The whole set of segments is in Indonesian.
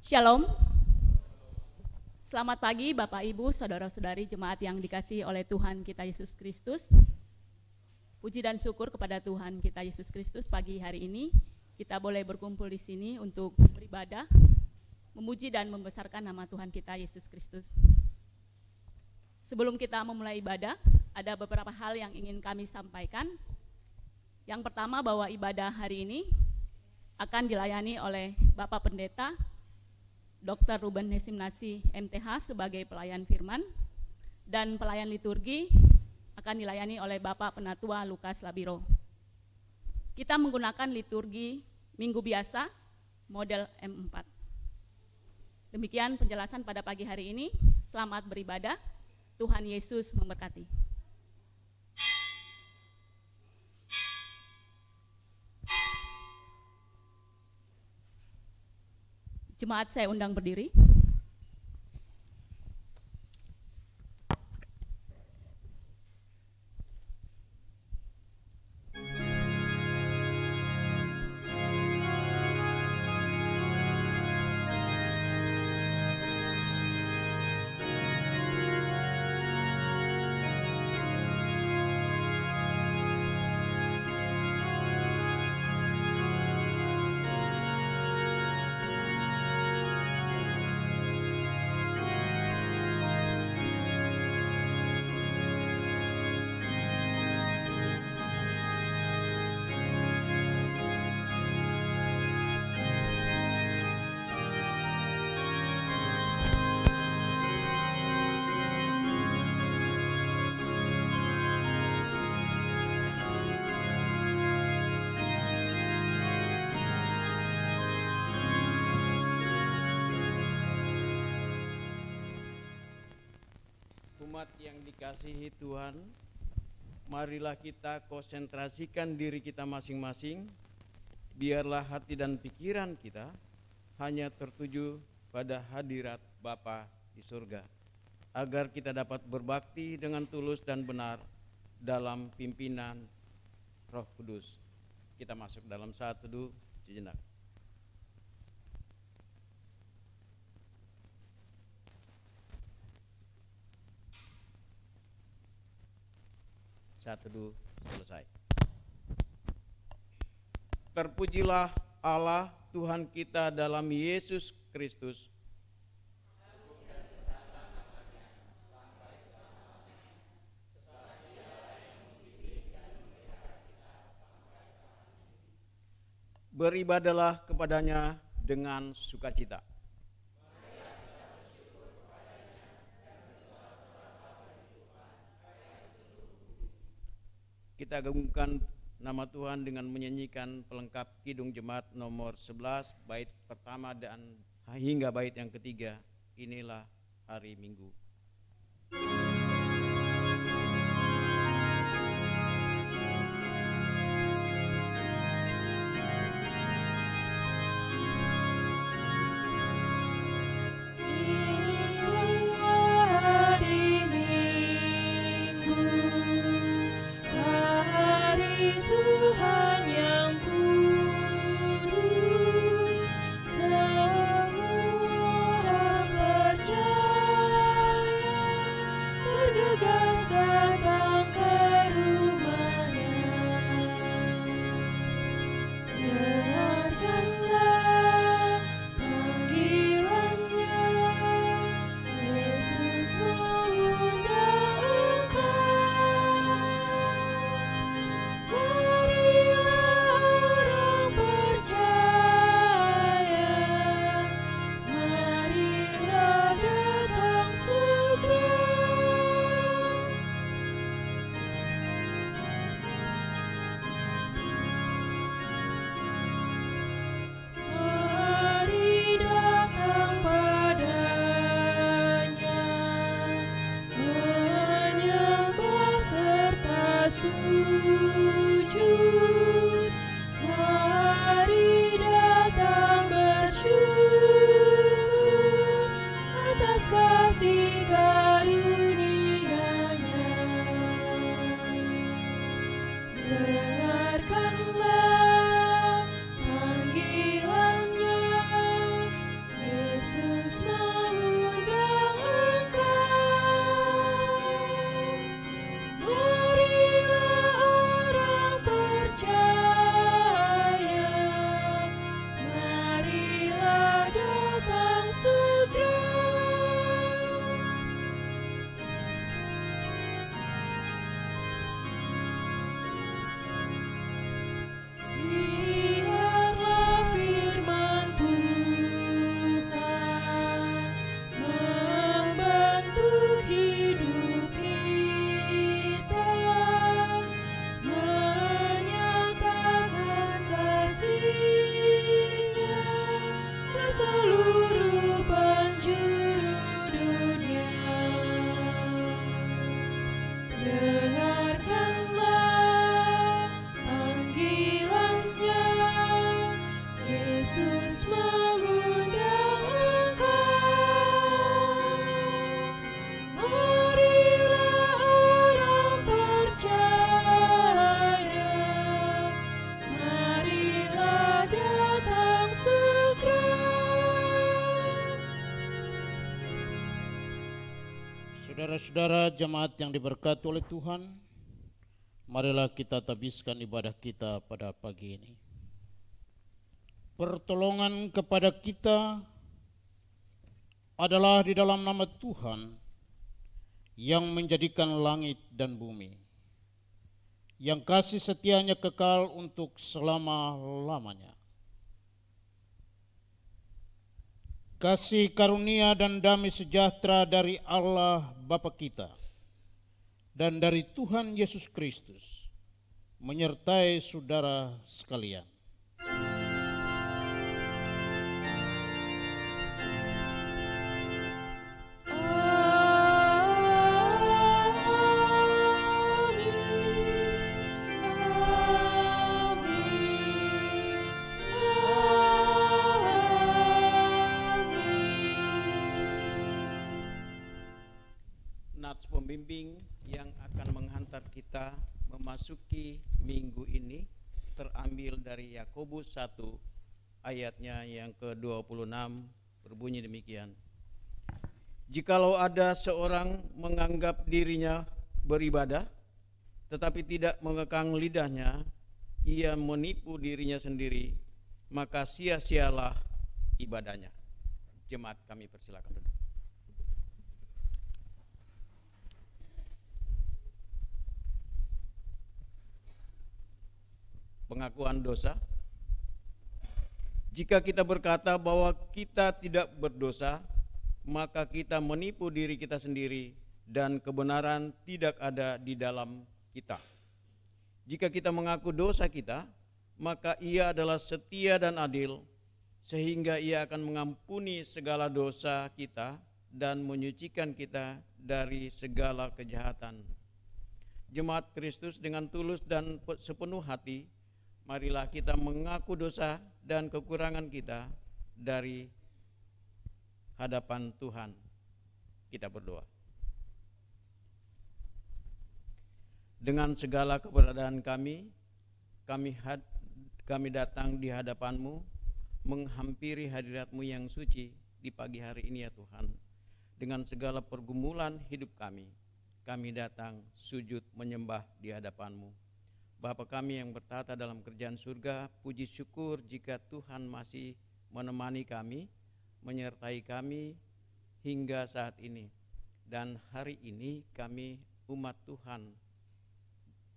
Shalom. Selamat pagi Bapak Ibu, Saudara-saudari jemaat yang dikasihi oleh Tuhan kita Yesus Kristus. Puji dan syukur kepada Tuhan kita Yesus Kristus, pagi hari ini kita boleh berkumpul di sini untuk beribadah, memuji dan membesarkan nama Tuhan kita Yesus Kristus. Sebelum kita memulai ibadah, ada beberapa hal yang ingin kami sampaikan. Yang pertama, bahwa ibadah hari ini akan dilayani oleh Bapak Pendeta Dr. Ruben Hesimnasi MTH sebagai pelayan firman, dan pelayan liturgi akan dilayani oleh Bapak Penatua Lukas Labiro. Kita menggunakan liturgi minggu biasa model M4. Demikian penjelasan pada pagi hari ini. Selamat beribadah. Tuhan Yesus memberkati. Jemaat saya undang berdiri. Umat yang dikasihi Tuhan, marilah kita konsentrasikan diri kita masing-masing. Biarlah hati dan pikiran kita hanya tertuju pada hadirat Bapa di surga, agar kita dapat berbakti dengan tulus dan benar dalam pimpinan Roh Kudus. Kita masuk dalam saat teduh sejenak. Saat teduh selesai. Terpujilah Allah Tuhan kita dalam Yesus Kristus. Beribadalah kepadanya dengan sukacita. Kita gabungkan nama Tuhan dengan menyanyikan pelengkap Kidung Jemaat nomor 11, bait pertama dan hingga bait yang ketiga. Inilah hari Minggu. Semua percaya Saudara jemaat yang diberkati oleh Tuhan, marilah kita tabiskan ibadah kita pada pagi ini. Pertolongan kepada kita adalah di dalam nama Tuhan yang menjadikan langit dan bumi, yang kasih setianya kekal untuk selama-lamanya. Kasih karunia dan damai sejahtera dari Allah Bapa kita dan dari Tuhan Yesus Kristus menyertai saudara sekalian. Pembimbing yang akan menghantar kita memasuki minggu ini terambil dari Yakobus 1 ayatnya yang ke-26, berbunyi demikian. Jikalau ada seorang menganggap dirinya beribadah tetapi tidak mengekang lidahnya, ia menipu dirinya sendiri, maka sia-sialah ibadahnya. Jemaat kami persilakan duduk. Pengakuan dosa. Jika kita berkata bahwa kita tidak berdosa, maka kita menipu diri kita sendiri dan kebenaran tidak ada di dalam kita. Jika kita mengaku dosa kita, maka Ia adalah setia dan adil, sehingga Ia akan mengampuni segala dosa kita dan menyucikan kita dari segala kejahatan. Jemaat Kristus, dengan tulus dan sepenuh hati, marilah kita mengaku dosa dan kekurangan kita dari hadapan Tuhan. Kita berdoa. Dengan segala keberadaan kami datang di hadapan-Mu, menghampiri hadirat-Mu yang suci di pagi hari ini ya Tuhan. Dengan segala pergumulan hidup kami datang sujud menyembah di hadapan-Mu. Bapa kami yang bertata dalam kerajaan surga, puji syukur jika Tuhan masih menemani kami, menyertai kami hingga saat ini. Dan hari ini kami umat Tuhan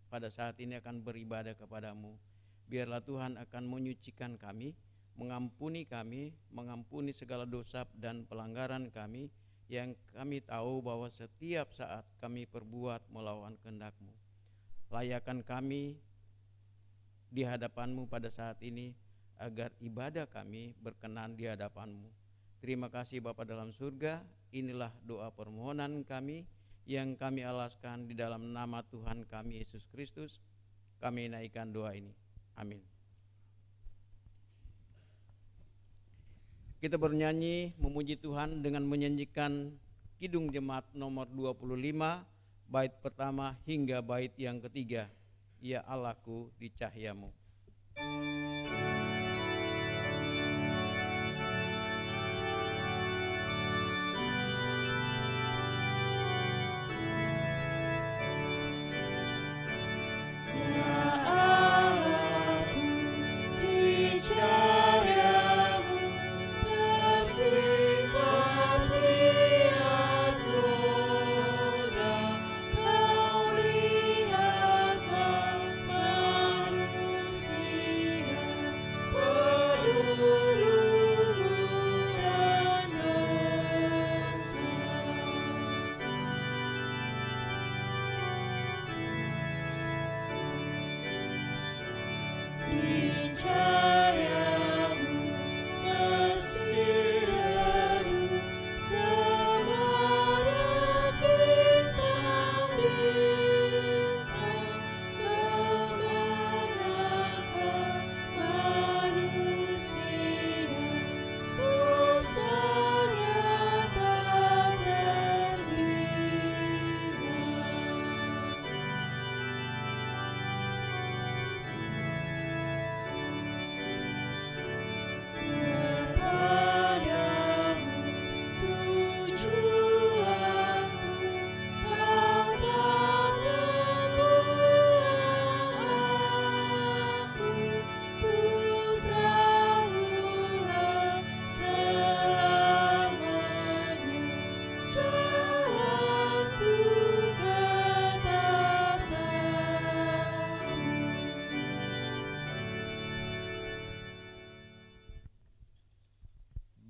pada saat ini akan beribadah kepadamu. Biarlah Tuhan akan menyucikan kami, mengampuni segala dosa dan pelanggaran kami yang kami tahu bahwa setiap saat kami perbuat melawan kehendak-Mu. Layakan kami di hadapan-Mu pada saat ini, agar ibadah kami berkenan di hadapan-Mu. Terima kasih Bapa dalam surga, inilah doa permohonan kami yang kami alaskan di dalam nama Tuhan kami Yesus Kristus. Kami naikkan doa ini. Amin. Kita bernyanyi memuji Tuhan dengan menyanyikan Kidung Jemaat nomor 25, bait pertama hingga bait yang ketiga, Ya Allahku di Cahya-Mu. Manusia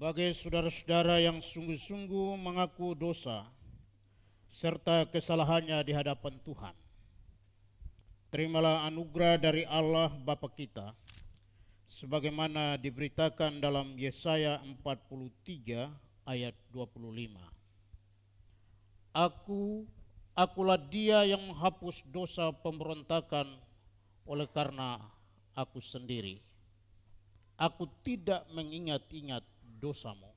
Bagi saudara-saudara yang sungguh-sungguh mengaku dosa serta kesalahannya di hadapan Tuhan, terimalah anugerah dari Allah Bapa kita sebagaimana diberitakan dalam Yesaya 43 ayat 25. Akulah dia yang menghapus dosa pemberontakan oleh karena aku sendiri. Aku tidak mengingat-ingat dosamu.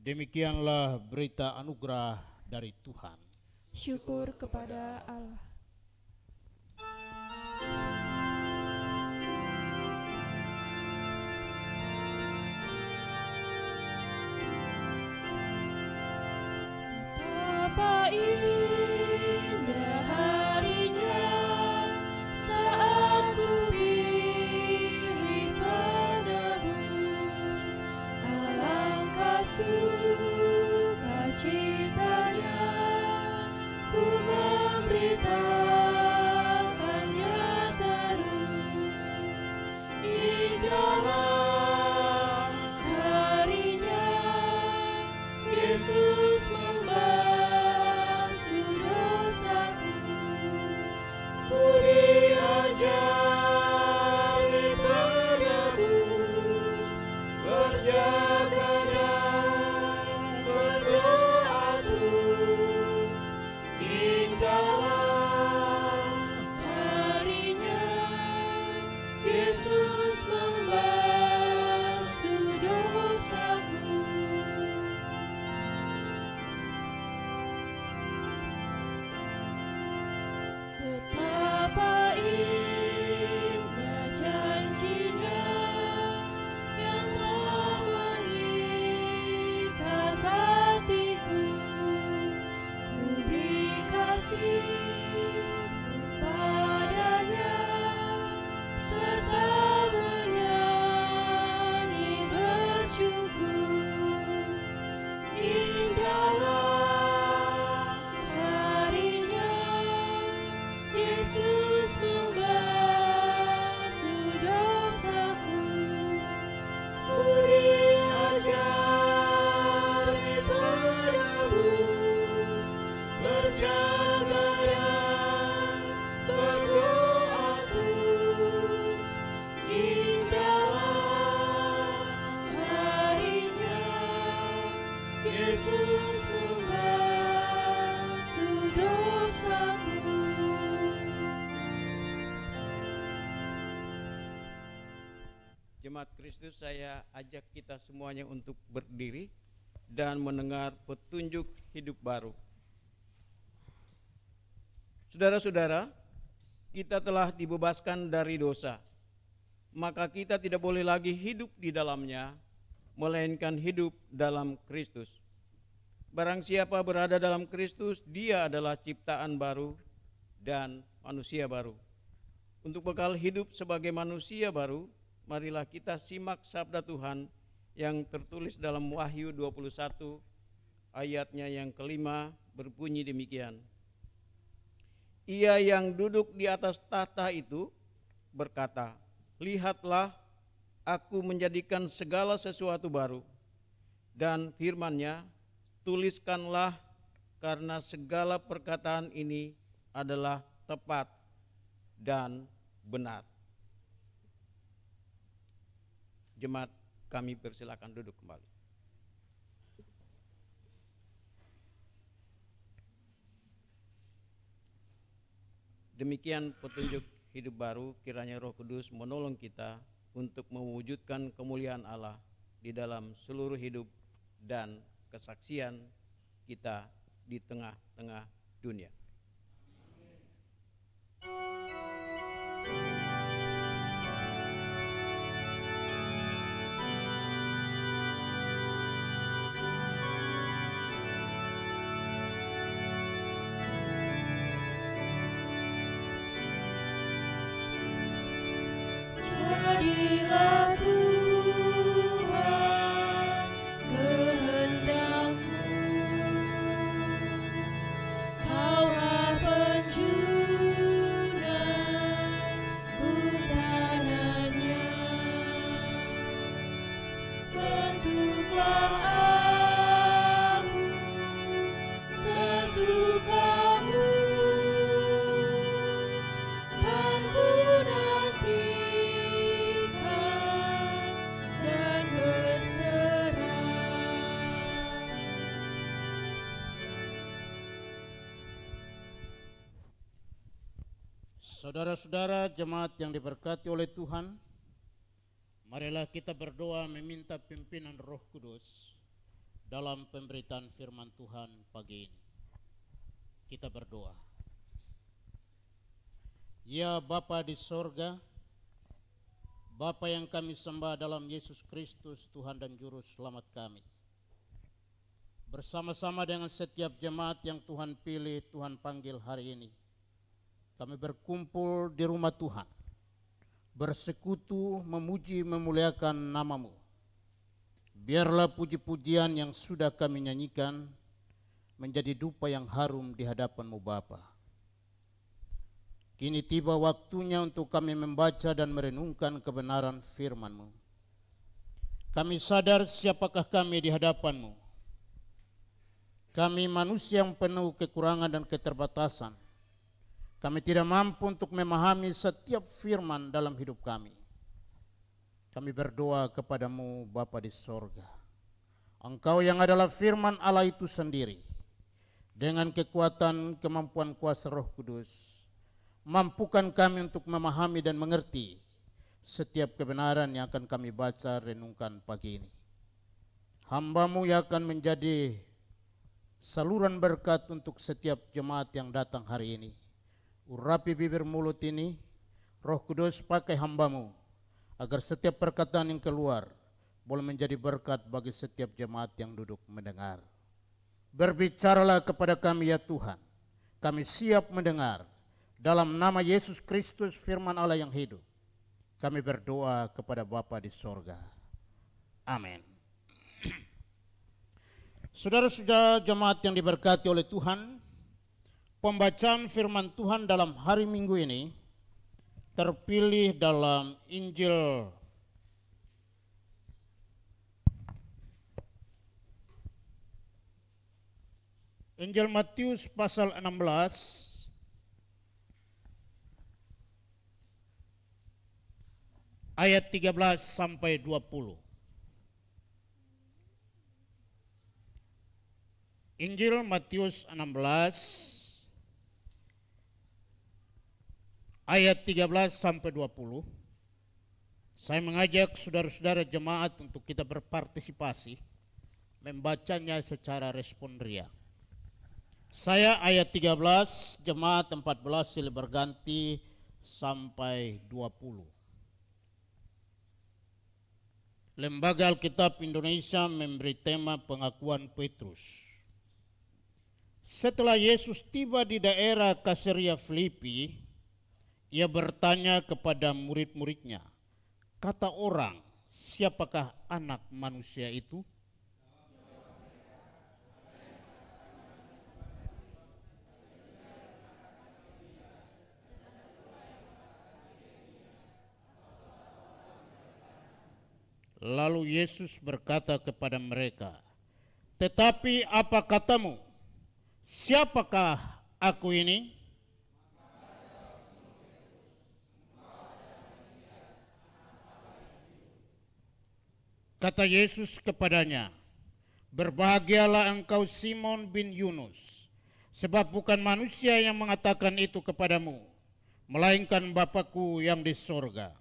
Demikianlah berita anugerah dari Tuhan. Syukur kepada Allah. Betapa indah harinya saat ku pilih penebus, alangkah sukacitanya ku memberitakannya terus. Indahlah harinya Yesus membasuh dosaku, ku diajari penebus, berjaga dan berdoa terus. Indahlah harinya Yesus membasuh dosaku. Betapa indah janjinya yang telah mengikat hatiku, ku dikasih kepadanya serta menyanyi bersyukur. Indahlah harinya Yesus membasuh dosaku, ku diajari penebus, berjaga dan berdoa terus. Indahlah harinya Yesus membasuh dosaku. Jemaat Kristus, saya ajak kita semuanya untuk berdiri dan mendengar petunjuk hidup baru. Saudara-saudara, kita telah dibebaskan dari dosa, maka kita tidak boleh lagi hidup di dalamnya, melainkan hidup dalam Kristus. Barang siapa berada dalam Kristus, dia adalah ciptaan baru dan manusia baru. Untuk bekal hidup sebagai manusia baru, marilah kita simak sabda Tuhan yang tertulis dalam Wahyu 21 ayatnya yang kelima, berbunyi demikian. Ia yang duduk di atas tahta itu berkata, lihatlah, aku menjadikan segala sesuatu baru. Dan firman-Nya, tuliskanlah, karena segala perkataan ini adalah tepat dan benar. Jemaat, kami persilakan duduk kembali. Demikian petunjuk hidup baru, kiranya Roh Kudus menolong kita untuk mewujudkan kemuliaan Allah di dalam seluruh hidup dan kesaksian kita di tengah-tengah dunia. Jadilah Tuhan kehendak-Mu, Kau Saudara-saudara jemaat yang diberkati oleh Tuhan, marilah kita berdoa meminta pimpinan Roh Kudus dalam pemberitaan firman Tuhan pagi ini. Kita berdoa. Ya Bapa di sorga, Bapa yang kami sembah dalam Yesus Kristus, Tuhan dan Juru Selamat kami, bersama-sama dengan setiap jemaat yang Tuhan pilih, Tuhan panggil hari ini, kami berkumpul di rumah Tuhan, bersekutu, memuji, memuliakan nama-Mu. Biarlah puji-pujian yang sudah kami nyanyikan menjadi dupa yang harum di hadapan-Mu Bapa. Kini tiba waktunya untuk kami membaca dan merenungkan kebenaran firman-Mu. Kami sadar siapakah kami di hadapan-Mu. Kami manusia yang penuh kekurangan dan keterbatasan. Kami tidak mampu untuk memahami setiap firman dalam hidup kami. Kami berdoa kepada-Mu Bapa di sorga. Engkau yang adalah firman Allah itu sendiri, dengan kekuatan kemampuan kuasa Roh Kudus, mampukan kami untuk memahami dan mengerti setiap kebenaran yang akan kami baca renungkan pagi ini. Hamba-Mu yang akan menjadi saluran berkat untuk setiap jemaat yang datang hari ini. Urapi bibir mulut ini, Roh Kudus pakai hamba-Mu, agar setiap perkataan yang keluar boleh menjadi berkat bagi setiap jemaat yang duduk mendengar. Berbicaralah kepada kami ya Tuhan, kami siap mendengar. Dalam nama Yesus Kristus firman Allah yang hidup, kami berdoa kepada Bapa di sorga. Amin. Saudara-saudara jemaat yang diberkati oleh Tuhan, pembacaan firman Tuhan dalam hari Minggu ini terpilih dalam Injil Matius pasal 16 ayat 13 sampai 20. Injil Matius 16 ayat 13 sampai 20. Saya mengajak saudara-saudara jemaat untuk kita berpartisipasi membacanya secara responsria. Saya ayat 13, jemaat 14 silih berganti sampai 20. Lembaga Alkitab Indonesia memberi tema pengakuan Petrus. Setelah Yesus tiba di daerah Kaisarea Filipi, Ia bertanya kepada murid-muridnya, kata orang, siapakah anak manusia itu? Lalu Yesus berkata kepada mereka, tetapi apa katamu? Siapakah aku ini? Kata Yesus kepadanya, berbahagialah engkau Simon bin Yunus, sebab bukan manusia yang mengatakan itu kepadamu, melainkan Bapa-Ku yang di sorga.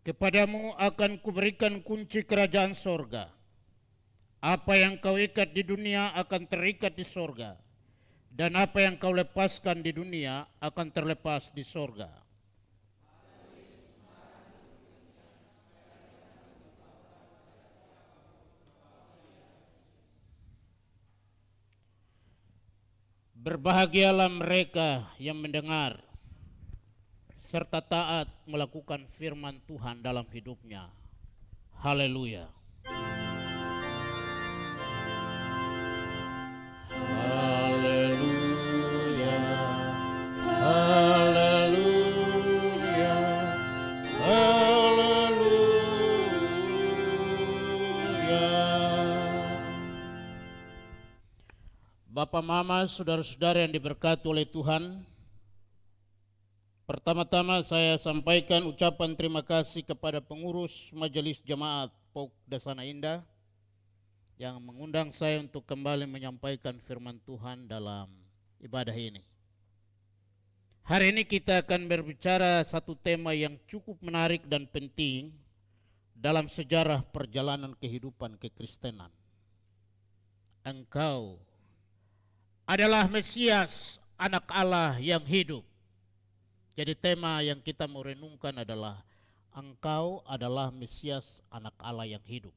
Kepadamu akan kuberikan kunci kerajaan sorga. Apa yang kau ikat di dunia akan terikat di sorga, dan apa yang kau lepaskan di dunia akan terlepas di sorga. Berbahagialah mereka yang mendengar serta taat melakukan firman Tuhan dalam hidupnya. Haleluya. Haleluya. Haleluya. Haleluya. Bapak, Mama, saudara-saudara yang diberkati oleh Tuhan, Pertama-tama saya sampaikan ucapan terima kasih kepada pengurus Majelis Jemaat POK Dasana Indah yang mengundang saya untuk kembali menyampaikan firman Tuhan dalam ibadah ini. Hari ini kita akan berbicara satu tema yang cukup menarik dan penting dalam sejarah perjalanan kehidupan kekristenan. Engkau adalah Mesias, anak Allah yang hidup. Jadi tema yang kita mau renungkan adalah Engkau adalah Mesias, anak Allah yang hidup.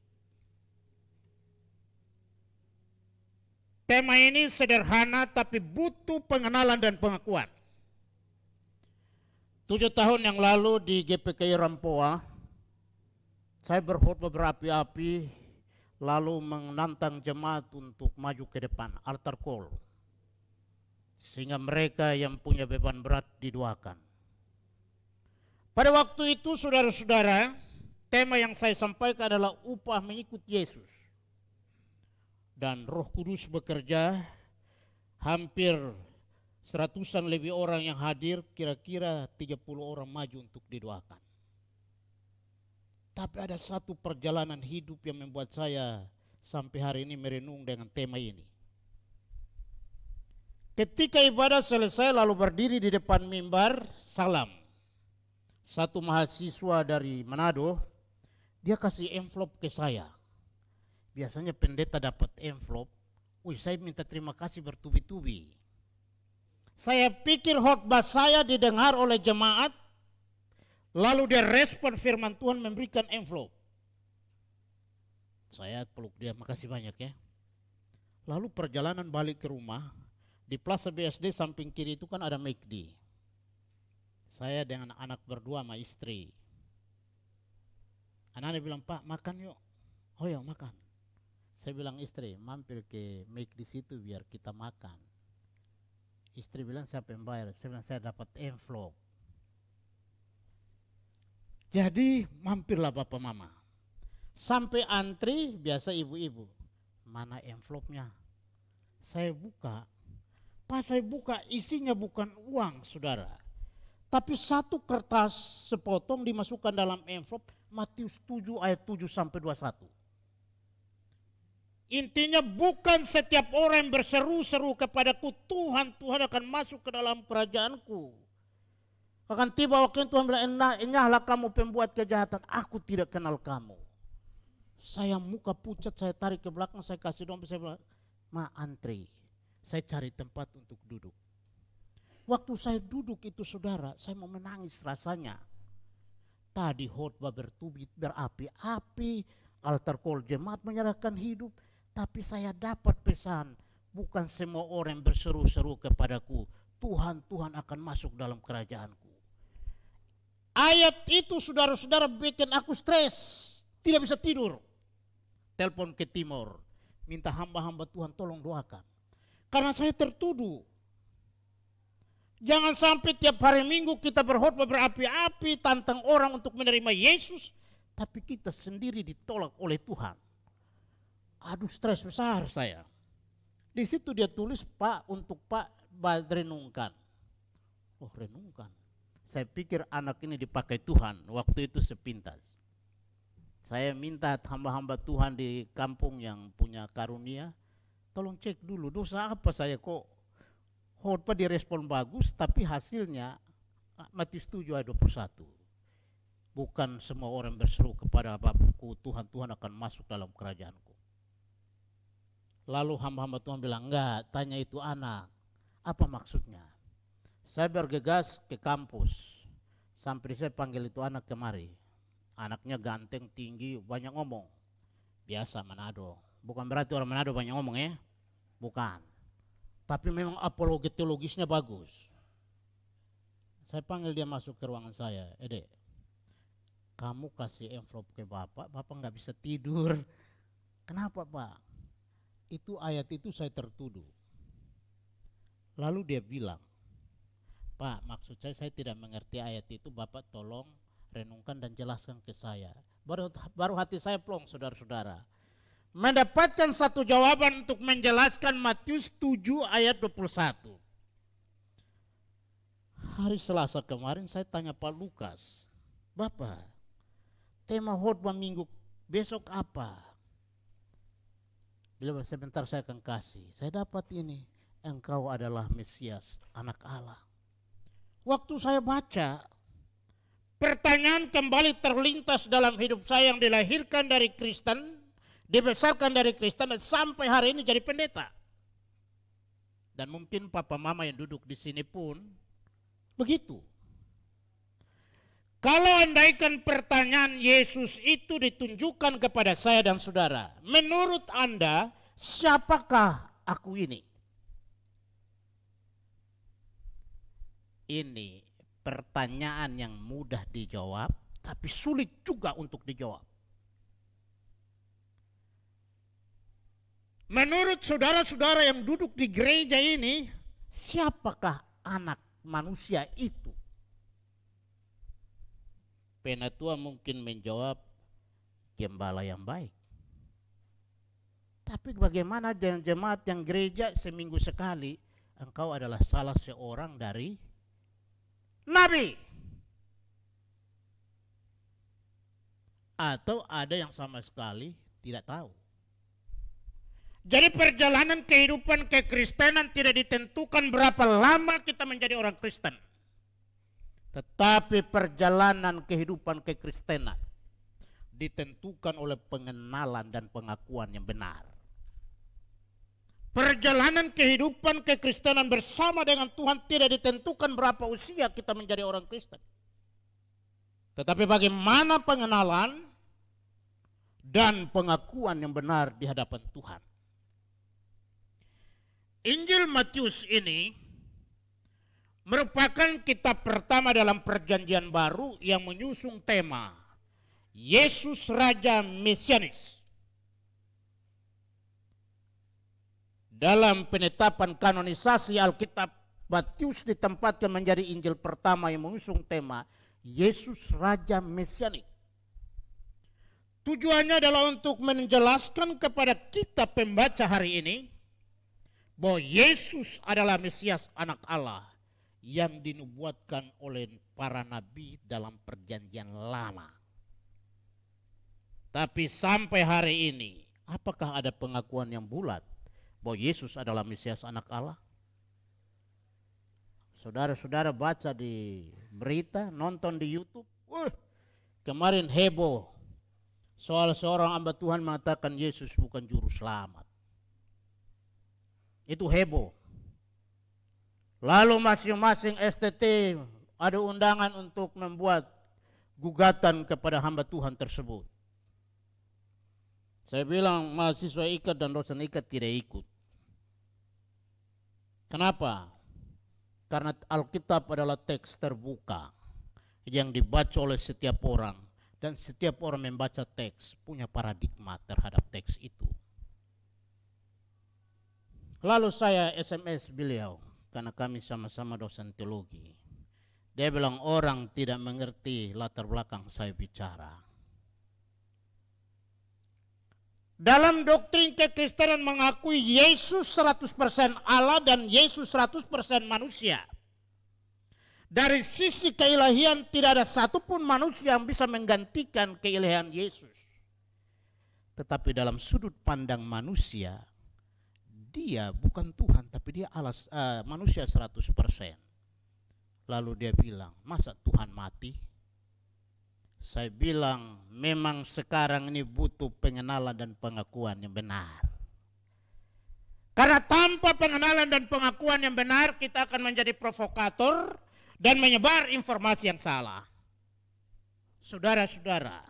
Tema ini sederhana tapi butuh pengenalan dan pengakuan. 7 tahun yang lalu di GPKI Rampoa, saya berkhotbah berapi-api lalu menantang jemaat untuk maju ke depan, altar call. Sehingga mereka yang punya beban berat didoakan. Pada waktu itu saudara-saudara, tema yang saya sampaikan adalah upah mengikut Yesus. Dan Roh Kudus bekerja, hampir 100-an lebih orang yang hadir, kira-kira 30 orang maju untuk didoakan. Tapi ada satu perjalanan hidup yang membuat saya sampai hari ini merenung dengan tema ini. Ketika ibadah selesai lalu berdiri di depan mimbar, salam. Satu mahasiswa dari Manado, dia kasih envelope ke saya. Biasanya pendeta dapat envelope, saya minta terima kasih bertubi-tubi. Saya pikir khotbah saya didengar oleh jemaat, lalu dia respon firman Tuhan memberikan envelope. Saya peluk dia, makasih banyak ya. Lalu perjalanan balik ke rumah, di Plaza BSD samping kiri itu kan ada McD. Saya dengan anak berdua sama istri. Anak-anak bilang, Pak makan yuk. Oh ya makan. Saya bilang istri, mampir ke McD situ biar kita makan. Istri bilang siapa yang bayar? Saya bilang saya dapat envelope. Jadi mampirlah bapak mama. Sampai antri biasa ibu-ibu. Mana envelope-nya? Saya buka. Pas saya buka isinya bukan uang saudara. Tapi satu kertas sepotong dimasukkan dalam envelope Matius 7 ayat 7 sampai 21. Intinya bukan setiap orang yang berseru-seru kepadaku Tuhan, Tuhan akan masuk ke dalam kerajaanku. Akan tiba waktu Tuhan bilang, enyahlah kamu pembuat kejahatan, aku tidak kenal kamu. Saya muka pucat, saya tarik ke belakang, saya kasih dompet, saya bilang, antri. Saya cari tempat untuk duduk. Waktu saya duduk itu saudara, saya mau menangis rasanya. Tadi khotbah bertubi berapi-api, altar call jemaat menyerahkan hidup. Tapi saya dapat pesan, bukan semua orang berseru-seru kepadaku, Tuhan, Tuhan akan masuk dalam kerajaanku. Ayat itu saudara-saudara bikin aku stres, tidak bisa tidur. Telepon ke Timor, minta hamba-hamba Tuhan tolong doakan. Karena saya tertuduh. Jangan sampai tiap hari Minggu kita berkhotbah berapi-api tantang orang untuk menerima Yesus, tapi kita sendiri ditolak oleh Tuhan. Aduh stres besar saya. Di situ dia tulis Pak untuk Pak renungkan. Oh renungkan. Saya pikir anak ini dipakai Tuhan. Waktu itu sepintas. Saya minta hamba-hamba Tuhan di kampung yang punya karunia. Tolong cek dulu dosa apa saya kok khotbah direspon bagus. Tapi hasilnya Matius 7 ayat 21. Bukan semua orang berseru kepada Bapakku Tuhan, Tuhan akan masuk dalam kerajaanku. Lalu hamba-hamba Tuhan bilang, enggak, tanya itu anak. Apa maksudnya? Saya bergegas ke kampus. Sampai saya panggil itu anak kemari. Anaknya ganteng, tinggi, banyak ngomong. Biasa Manado. Bukan berarti orang Manado banyak ngomong ya. Bukan. Tapi memang apologi teologisnya bagus. Saya panggil dia masuk ke ruangan saya. Dek, kamu kasih envelope ke Bapak nggak bisa tidur. Kenapa Pak? Itu ayat itu saya tertuduh. Lalu dia bilang, Pak maksud saya tidak mengerti ayat itu, Bapak tolong renungkan dan jelaskan ke saya. Baru hati saya plong saudara-saudara. Mendapatkan satu jawaban untuk menjelaskan Matius 7 ayat 21. Hari Selasa kemarin saya tanya Pak Lukas, Bapak, tema khotbah minggu besok apa? Bila sebentar saya akan kasih. Saya dapat ini, engkau adalah Mesias, anak Allah. Waktu saya baca, pertanyaan kembali terlintas dalam hidup saya yang dilahirkan dari Kristen, dibesarkan dari Kristen dan sampai hari ini jadi pendeta. Dan mungkin papa mama yang duduk di sini pun begitu. Kalau andaikan pertanyaan Yesus itu ditunjukkan kepada saya dan saudara, menurut Anda siapakah aku ini? Ini pertanyaan yang mudah dijawab, tapi sulit juga untuk dijawab. Menurut saudara-saudara yang duduk di gereja ini, siapakah anak manusia itu? Penatua mungkin menjawab, gembala yang baik. Tapi bagaimana dengan jemaat yang gereja seminggu sekali, engkau adalah salah seorang dari nabi? Atau ada yang sama sekali tidak tahu. Jadi perjalanan kehidupan kekristenan tidak ditentukan berapa lama kita menjadi orang Kristen. Tetapi perjalanan kehidupan kekristenan ditentukan oleh pengenalan dan pengakuan yang benar. Perjalanan kehidupan kekristenan bersama dengan Tuhan tidak ditentukan berapa usia kita menjadi orang Kristen. Tetapi bagaimana pengenalan dan pengakuan yang benar di hadapan Tuhan. Injil Matius ini merupakan kitab pertama dalam Perjanjian Baru yang menyusung tema Yesus Raja Mesianis. Dalam penetapan kanonisasi Alkitab, Matius ditempatkan menjadi Injil pertama yang mengusung tema Yesus Raja Mesianik. Tujuannya adalah untuk menjelaskan kepada kita pembaca hari ini bahwa Yesus adalah Mesias anak Allah yang dinubuatkan oleh para nabi dalam perjanjian lama. Tapi sampai hari ini, apakah ada pengakuan yang bulat bahwa Yesus adalah Mesias anak Allah? Saudara-saudara baca di berita, nonton di YouTube, kemarin heboh soal seorang hamba Tuhan mengatakan Yesus bukan juru selamat. Itu heboh. Lalu masing-masing STT ada undangan untuk membuat gugatan kepada hamba Tuhan tersebut. Saya bilang mahasiswa ikat dan dosen ikat tidak ikut. Kenapa? Karena Alkitab adalah teks terbuka yang dibaca oleh setiap orang. Dan setiap orang membaca teks punya paradigma terhadap teks itu. Lalu saya SMS beliau, karena kami sama-sama dosen teologi. Dia bilang orang tidak mengerti latar belakang saya bicara. Dalam doktrin kekristenan mengakui Yesus 100% Allah dan Yesus 100% manusia. Dari sisi keilahian tidak ada satupun manusia yang bisa menggantikan keilahian Yesus. Tetapi dalam sudut pandang manusia, dia bukan Tuhan, tapi dia manusia 100%. Lalu dia bilang, masa Tuhan mati? Saya bilang, memang sekarang ini butuh pengenalan dan pengakuan yang benar. Karena tanpa pengenalan dan pengakuan yang benar, kita akan menjadi provokator dan menyebar informasi yang salah. Saudara-saudara,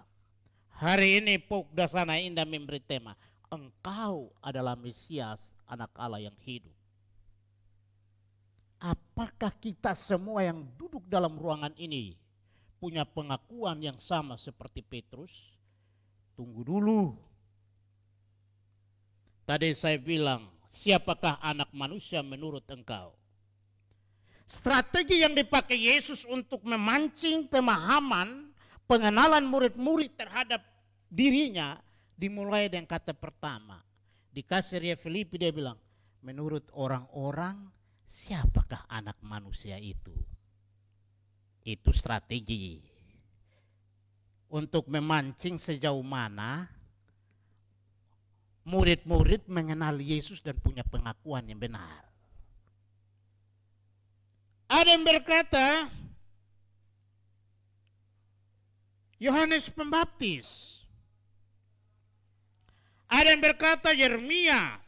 hari ini Pokda Sana Indah memberi tema, engkau adalah Mesias anak Allah yang hidup. Apakah kita semua yang duduk dalam ruangan ini punya pengakuan yang sama seperti Petrus? Tunggu dulu. Tadi saya bilang, siapakah anak manusia menurut engkau? Strategi yang dipakai Yesus untuk memancing pemahaman, pengenalan murid-murid terhadap dirinya dimulai dengan kata pertama. Di Kaisarea Filipi dia bilang, menurut orang-orang siapakah anak manusia itu? Itu strategi untuk memancing sejauh mana murid-murid mengenal Yesus dan punya pengakuan yang benar. Ada yang berkata Yohanes Pembaptis, ada yang berkata Yeremia,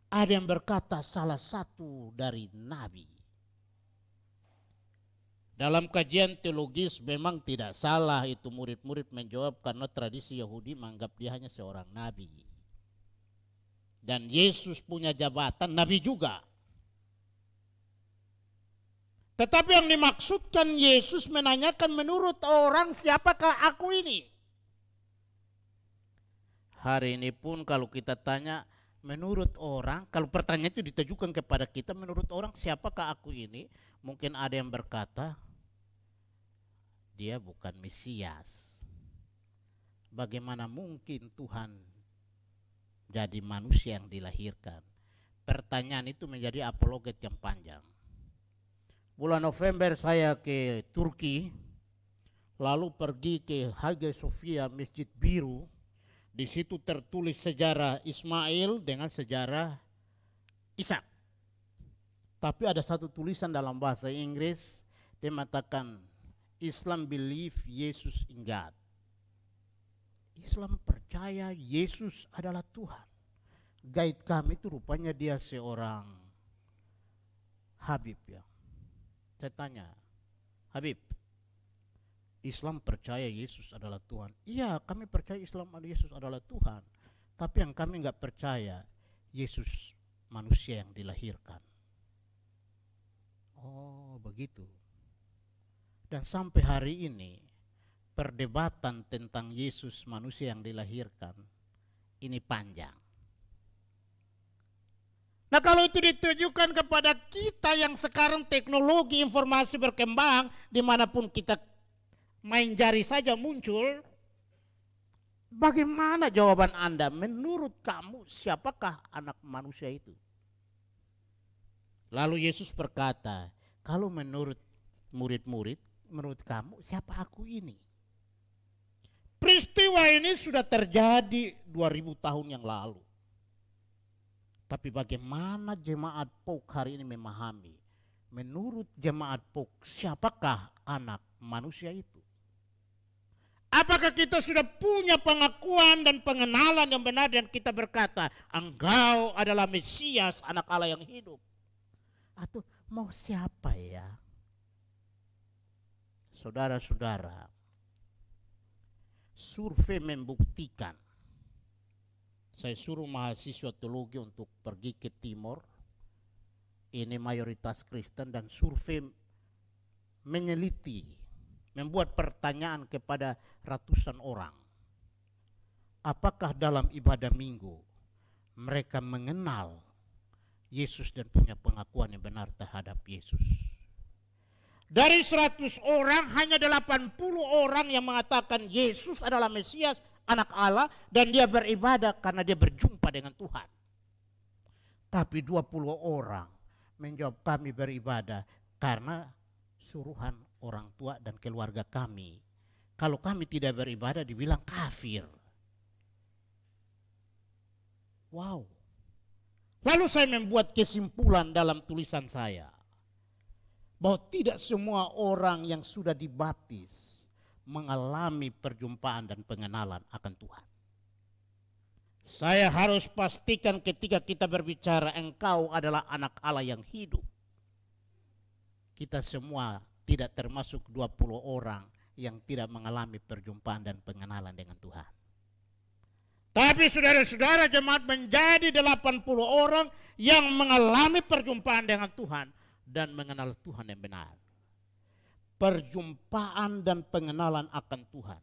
ada yang berkata salah satu dari nabi. Dalam kajian teologis memang tidak salah itu murid-murid menjawab karena tradisi Yahudi menganggap dia hanya seorang nabi. Dan Yesus punya jabatan nabi juga. Tetapi yang dimaksudkan Yesus menanyakan menurut orang siapakah aku ini? Hari ini pun kalau kita tanya menurut orang, kalau pertanyaan itu ditujukan kepada kita, menurut orang siapakah aku ini? Mungkin ada yang berkata dia bukan Mesias. Bagaimana mungkin Tuhan jadi manusia yang dilahirkan? Pertanyaan itu menjadi apologet yang panjang. Bulan November saya ke Turki, lalu pergi ke Hagia Sophia, Masjid Biru. Di situ tertulis sejarah Ismail dengan sejarah Ishak. Tapi ada satu tulisan dalam bahasa Inggris, dia mengatakan Islam believe Jesus in God. Islam percaya Yesus adalah Tuhan. Guide kami itu rupanya dia seorang Habib ya. Saya tanya, Habib, Islam percaya Yesus adalah Tuhan. Iya, kami percaya Islam Yesus adalah Tuhan. Tapi yang kami enggak percaya Yesus manusia yang dilahirkan. Oh, begitu. Dan sampai hari ini perdebatan tentang Yesus manusia yang dilahirkan ini panjang. Nah, kalau itu ditujukan kepada kita yang sekarang teknologi informasi berkembang, dimanapun kita main jari saja muncul, bagaimana jawaban Anda? Menurut kamu siapakah anak manusia itu? Lalu Yesus berkata, kalau menurut murid-murid, menurut kamu siapa aku ini? Peristiwa ini sudah terjadi 2000 tahun yang lalu. Tapi bagaimana jemaat POK hari ini memahami? Menurut jemaat POK, siapakah anak manusia itu? Apakah kita sudah punya pengakuan dan pengenalan yang benar dan kita berkata, engkau adalah Mesias, anak Allah yang hidup? Atau mau siapa ya? Saudara-saudara, survei membuktikan. Saya suruh mahasiswa teologi untuk pergi ke timur. Ini mayoritas Kristen dan survei meneliti, membuat pertanyaan kepada ratusan orang. Apakah dalam ibadah minggu mereka mengenal Yesus dan punya pengakuan yang benar terhadap Yesus? Dari 100 orang hanya 80 orang yang mengatakan Yesus adalah Mesias, anak Allah, dan dia beribadah karena dia berjumpa dengan Tuhan. Tapi 20 orang menjawab kami beribadah karena suruhan orang tua dan keluarga kami. Kalau kami tidak beribadah dibilang kafir. Wow. Lalu saya membuat kesimpulan dalam tulisan saya, bahwa tidak semua orang yang sudah dibaptis mengalami perjumpaan dan pengenalan akan Tuhan. Saya harus pastikan ketika kita berbicara engkau adalah anak Allah yang hidup, kita semua tidak termasuk 20 orang yang tidak mengalami perjumpaan dan pengenalan dengan Tuhan. Tapi saudara-saudara jemaat menjadi 80 orang yang mengalami perjumpaan dengan Tuhan dan mengenal Tuhan yang benar. Perjumpaan dan pengenalan akan Tuhan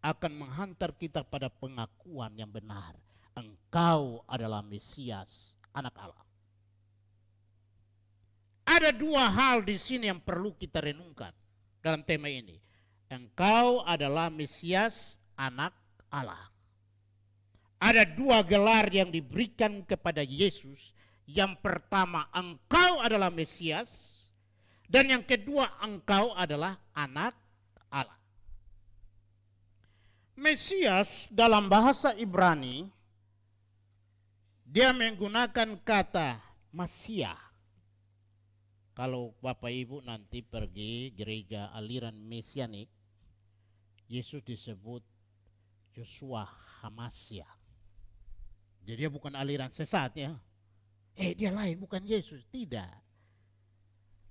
akan menghantar kita pada pengakuan yang benar. Engkau adalah Mesias, anak Allah. Ada dua hal di sini yang perlu kita renungkan dalam tema ini. Engkau adalah Mesias, anak Allah. Ada dua gelar yang diberikan kepada Yesus. Yang pertama, engkau adalah Mesias. Dan yang kedua, engkau adalah anak Allah. Mesias dalam bahasa Ibrani, dia menggunakan kata Masiah. Kalau Bapak Ibu nanti pergi gereja aliran Mesianik, Yesus disebut Yeshua HaMashiach. Jadi dia bukan aliran sesat ya. Dia lain, bukan Yesus, tidak.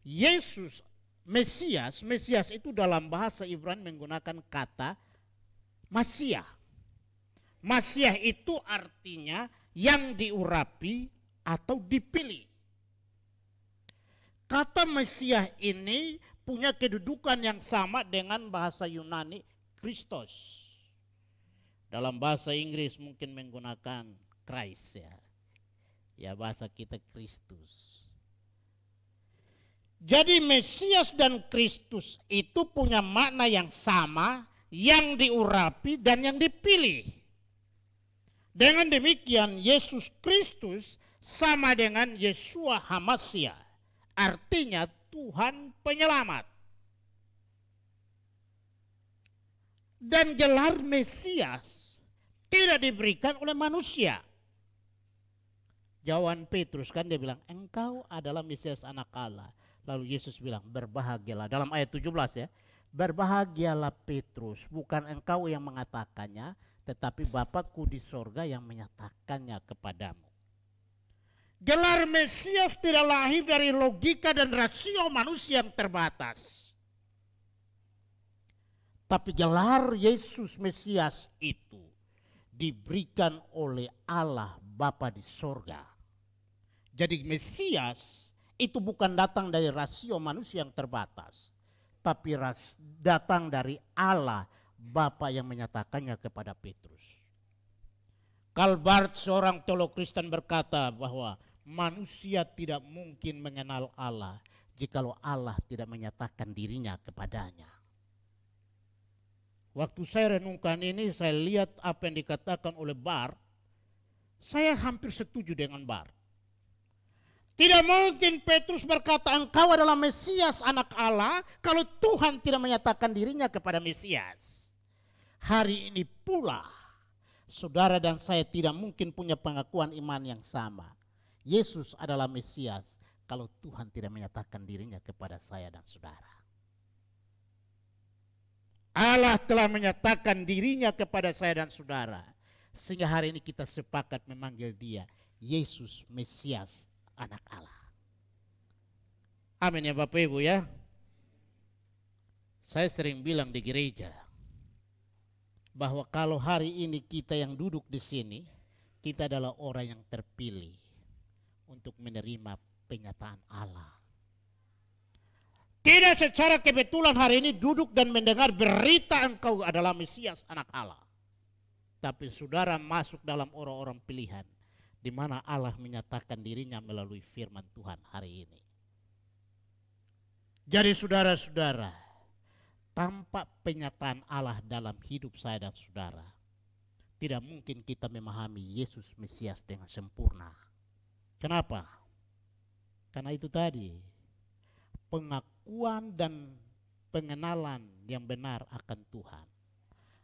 Yesus, Mesias itu dalam bahasa Ibrani menggunakan kata Masiah. Masiah itu artinya yang diurapi atau dipilih. Kata Mesiah ini punya kedudukan yang sama dengan bahasa Yunani Christos. Dalam bahasa Inggris mungkin menggunakan Christ ya. Ya bahasa kita Kristus. Jadi Mesias dan Kristus itu punya makna yang sama, yang diurapi dan yang dipilih. Dengan demikian Yesus Kristus sama dengan Yeshua HaMashiach, artinya Tuhan penyelamat. Dan gelar Mesias tidak diberikan oleh manusia. Jawaban Petrus kan dia bilang, engkau adalah Mesias anak Allah. Lalu Yesus bilang, berbahagialah. Dalam ayat 17 ya, berbahagialah Petrus, bukan engkau yang mengatakannya, tetapi Bapakku di sorga yang menyatakannya kepadamu. Gelar Mesias tidak lahir dari logika dan rasio manusia yang terbatas. Tapi gelar Yesus Mesias itu diberikan oleh Allah Bapa di sorga. Jadi Mesias itu bukan datang dari rasio manusia yang terbatas, tapi datang dari Allah Bapa yang menyatakannya kepada Petrus. Karl Barth, seorang teolog Kristen, berkata bahwa manusia tidak mungkin mengenal Allah jikalau Allah tidak menyatakan dirinya kepadanya. Waktu saya renungkan ini, saya lihat apa yang dikatakan oleh Barth, saya hampir setuju dengan Barth. Tidak mungkin Petrus berkata engkau adalah Mesias anak Allah kalau Tuhan tidak menyatakan dirinya kepada Mesias. Hari ini pula saudara dan saya tidak mungkin punya pengakuan iman yang sama. Yesus adalah Mesias kalau Tuhan tidak menyatakan dirinya kepada saya dan saudara. Allah telah menyatakan dirinya kepada saya dan saudara, sehingga hari ini kita sepakat memanggil dia Yesus Mesias anak Allah. Amin ya Bapak Ibu ya. Saya sering bilang di gereja bahwa kalau hari ini kita yang duduk di sini, kita adalah orang yang terpilih untuk menerima penyataan Allah. Tidak secara kebetulan hari ini duduk dan mendengar berita engkau adalah Mesias anak Allah. Tapi saudara masuk dalam orang-orang pilihan di mana Allah menyatakan dirinya melalui firman Tuhan hari ini. Jadi saudara-saudara, tanpa penyataan Allah dalam hidup saya dan saudara, tidak mungkin kita memahami Yesus Mesias dengan sempurna. Kenapa? Karena itu tadi, pengakuan dan pengenalan yang benar akan Tuhan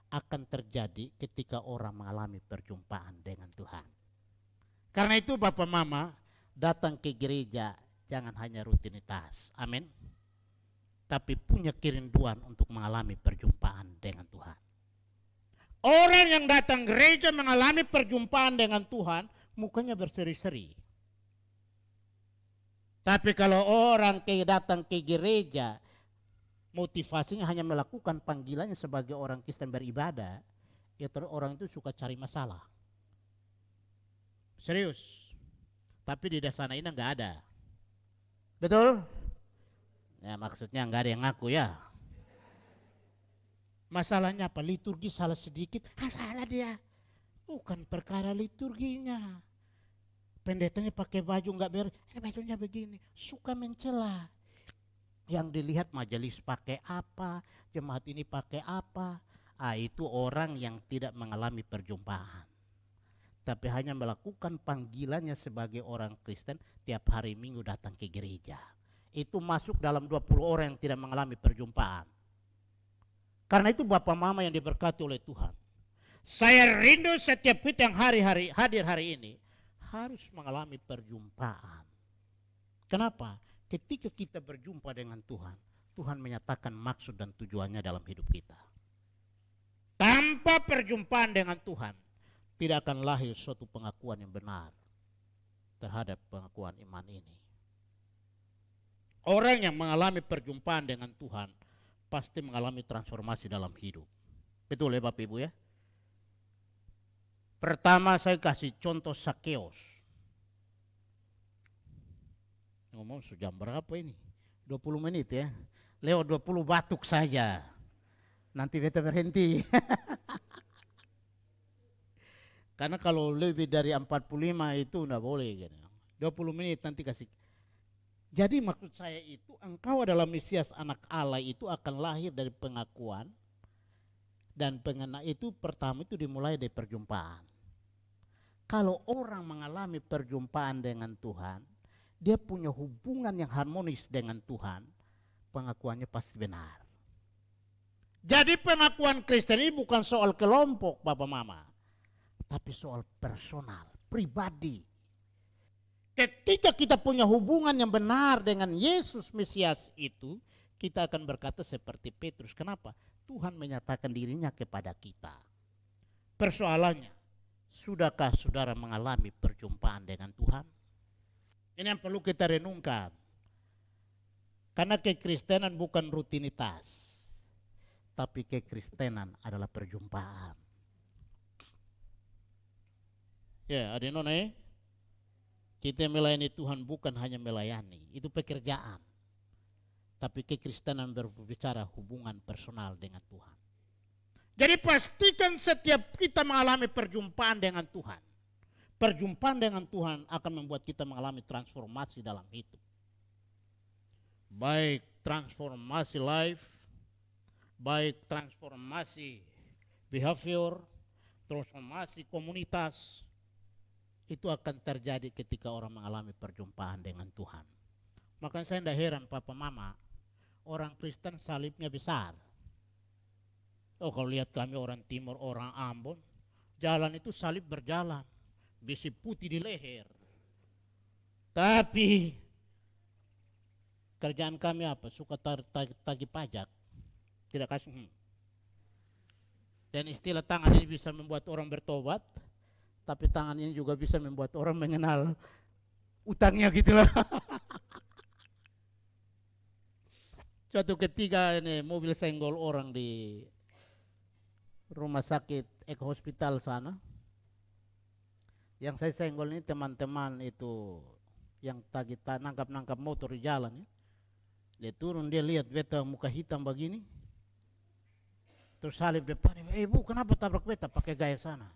akan terjadi ketika orang mengalami perjumpaan dengan Tuhan. Karena itu Bapak Mama, datang ke gereja jangan hanya rutinitas, amin. Tapi punya kerinduan untuk mengalami perjumpaan dengan Tuhan. Orang yang datang gereja mengalami perjumpaan dengan Tuhan, mukanya berseri-seri. Tapi kalau orang datang ke gereja, motivasinya hanya melakukan panggilannya sebagai orang Kristen beribadah, ya terus orang itu suka cari masalah. Serius. Tapi di sana ini enggak ada. Betul? Ya maksudnya enggak ada yang ngaku ya. Masalahnya apa? Liturgi salah sedikit, salah dia. Bukan perkara liturginya. Pendetanya pakai baju enggak beres, bajunya begini, suka mencela. Yang dilihat majelis pakai apa, jemaat ini pakai apa. Itu orang yang tidak mengalami perjumpaan. Tapi hanya melakukan panggilannya sebagai orang Kristen, tiap hari Minggu datang ke gereja. itu masuk dalam 20 orang yang tidak mengalami perjumpaan. Karena itu Bapak Mama yang diberkati oleh Tuhan, saya rindu setiap kita yang hari-hari hadir hari ini harus mengalami perjumpaan. Kenapa? Ketika kita berjumpa dengan Tuhan, Tuhan menyatakan maksud dan tujuannya dalam hidup kita. Tanpa perjumpaan dengan Tuhan, tidak akan lahir suatu pengakuan yang benar terhadap pengakuan iman ini. Orang yang mengalami perjumpaan dengan Tuhan pasti mengalami transformasi dalam hidup. Betul ya Bapak Ibu ya? Pertama saya kasih contoh Sakeus. Ngomong sejam berapa ini? 20 menit ya. Lewat 20 batuk saja. Nanti beta berhenti. Karena kalau lebih dari 45 itu enggak boleh. 20 menit nanti kasih. Jadi maksud saya itu engkau adalah Mesias anak Allah itu akan lahir dari pengakuan. Dan pengenal itu pertama itu dimulai dari perjumpaan. Kalau orang mengalami perjumpaan dengan Tuhan, dia punya hubungan yang harmonis dengan Tuhan, pengakuannya pasti benar. Jadi pengakuan Kristen ini bukan soal kelompok Bapak Mama, tapi soal personal, pribadi. Ketika kita punya hubungan yang benar dengan Yesus Mesias itu, kita akan berkata seperti Petrus. Kenapa? Tuhan menyatakan dirinya kepada kita. Persoalannya, sudahkah saudara mengalami perjumpaan dengan Tuhan? Ini yang perlu kita renungkan. Karena kekristenan bukan rutinitas, tapi kekristenan adalah perjumpaan. Ya, adik-adik, kita melayani Tuhan bukan hanya melayani, itu pekerjaan. Tapi kekristenan berbicara hubungan personal dengan Tuhan. Jadi pastikan setiap kita mengalami perjumpaan dengan Tuhan. Perjumpaan dengan Tuhan akan membuat kita mengalami transformasi dalam hidup. Baik transformasi life, baik transformasi behavior, transformasi komunitas. Itu akan terjadi ketika orang mengalami perjumpaan dengan Tuhan. Makanya saya tidak heran Papa Mama, orang Kristen salibnya besar. Oh kalau lihat kami orang Timur, orang Ambon, jalan itu salib berjalan, besi putih di leher. Tapi kerjaan kami apa? Suka tagih pajak, tidak kasih. Dan istilah tangan ini bisa membuat orang bertobat, tapi tangan ini juga bisa membuat orang mengenal utangnya gitulah. Suatu ketika ini mobil senggol orang di rumah sakit Eko Hospital sana. Yang saya senggol ini teman-teman itu yang tagih nangkap motor di jalan ya. Dia turun, dia lihat beta muka hitam begini. Terus salib depan, Bu kenapa tabrak beta pakai gaya sana?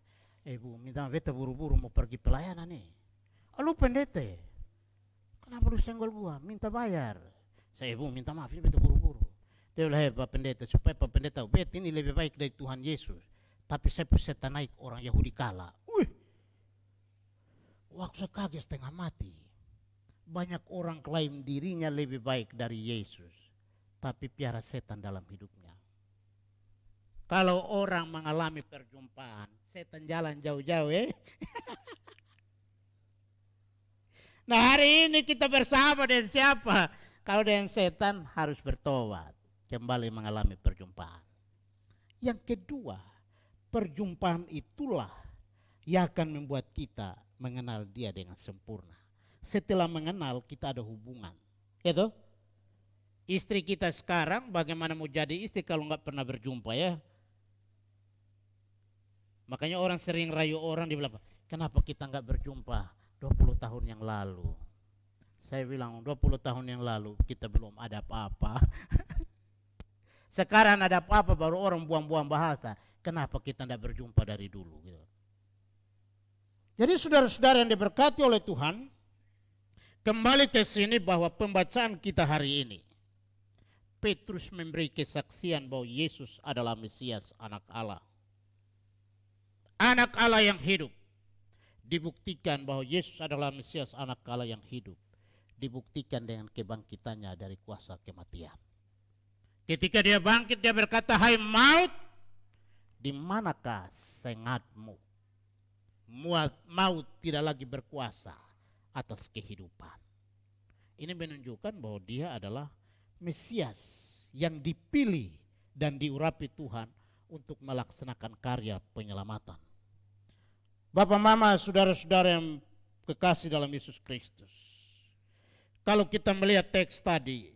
Bu minta beta buru-buru mau pergi pelayanan nih. Lu pendeta, kenapa lu senggol gua? Minta bayar. Saya Bu minta maaf, beta buru-buru. Dia bilang, Pak Pendeta, supaya Pak Pendeta tahu, beta ini lebih baik dari Tuhan Yesus. Tapi saya peserta naik orang Yahudi kalah. Waktu saya kaget setengah mati. Banyak orang klaim dirinya lebih baik dari Yesus, tapi piara setan dalam hidupnya. Kalau orang mengalami perjumpaan, setan jalan jauh-jauh Nah hari ini kita bersama dengan siapa? Kalau dengan setan harus bertobat, kembali mengalami perjumpaan. Yang kedua, perjumpaan itulah yang akan membuat kita mengenal dia dengan sempurna. Setelah mengenal kita ada hubungan, gitu. Istri kita sekarang bagaimana mau jadi istri kalau nggak pernah berjumpa ya? Makanya orang sering rayu orang di bilang, kenapa kita nggak berjumpa 20 tahun yang lalu? Saya bilang 20 tahun yang lalu kita belum ada apa-apa. Sekarang ada apa-apa baru orang buang-buang bahasa. Kenapa kita tidak berjumpa dari dulu? Gitu. Jadi saudara-saudara yang diberkati oleh Tuhan, kembali ke sini bahwa pembacaan kita hari ini, Petrus memberi kesaksian bahwa Yesus adalah Mesias anak Allah. Anak Allah yang hidup. Dibuktikan bahwa Yesus adalah Mesias anak Allah yang hidup. dibuktikan dengan kebangkitannya dari kuasa kematian. Ketika dia bangkit, dia berkata, "Hai maut, di manakah sengatmu?" Maut tidak lagi berkuasa atas kehidupan. Ini menunjukkan bahwa dia adalah Mesias yang dipilih dan diurapi Tuhan untuk melaksanakan karya penyelamatan. Bapak, mama, saudara-saudara yang kekasih dalam Yesus Kristus, kalau kita melihat teks tadi,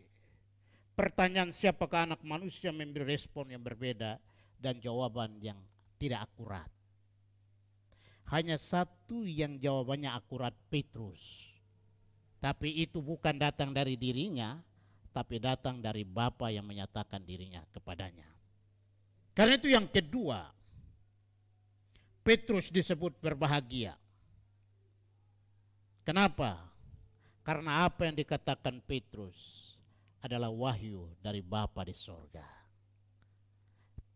pertanyaan siapakah anak manusia memberi respon yang berbeda dan jawaban yang tidak akurat. Hanya satu yang jawabannya akurat, Petrus. Tapi itu bukan datang dari dirinya, tapi datang dari Bapa yang menyatakan dirinya kepadanya. Karena itu yang kedua, Petrus disebut berbahagia. Kenapa? Karena apa yang dikatakan Petrus adalah wahyu dari Bapa di sorga.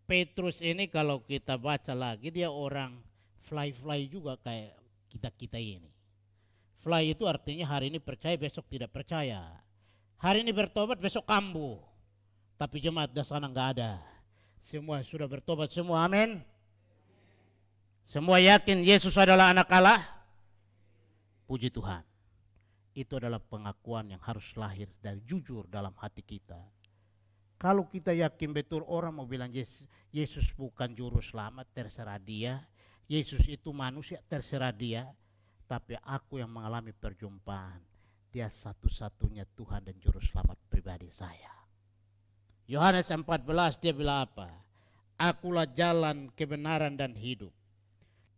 Petrus ini kalau kita baca lagi, dia orang fly juga kayak kita ini. Fly itu artinya hari ini percaya, besok tidak percaya. Hari ini bertobat, besok kambuh. Tapi jemaat di sana nggak ada. Semua sudah bertobat semua, amin. Semua yakin Yesus adalah anak Allah. Puji Tuhan. Itu adalah pengakuan yang harus lahir dari jujur dalam hati kita. Kalau kita yakin betul orang mau bilang Yesus bukan juru selamat, terserah dia. Yesus itu manusia, terserah dia. Tapi aku yang mengalami perjumpaan, dia satu-satunya Tuhan dan juru selamat pribadi saya. Yohanes 14 dia bilang apa? Akulah jalan, kebenaran dan hidup.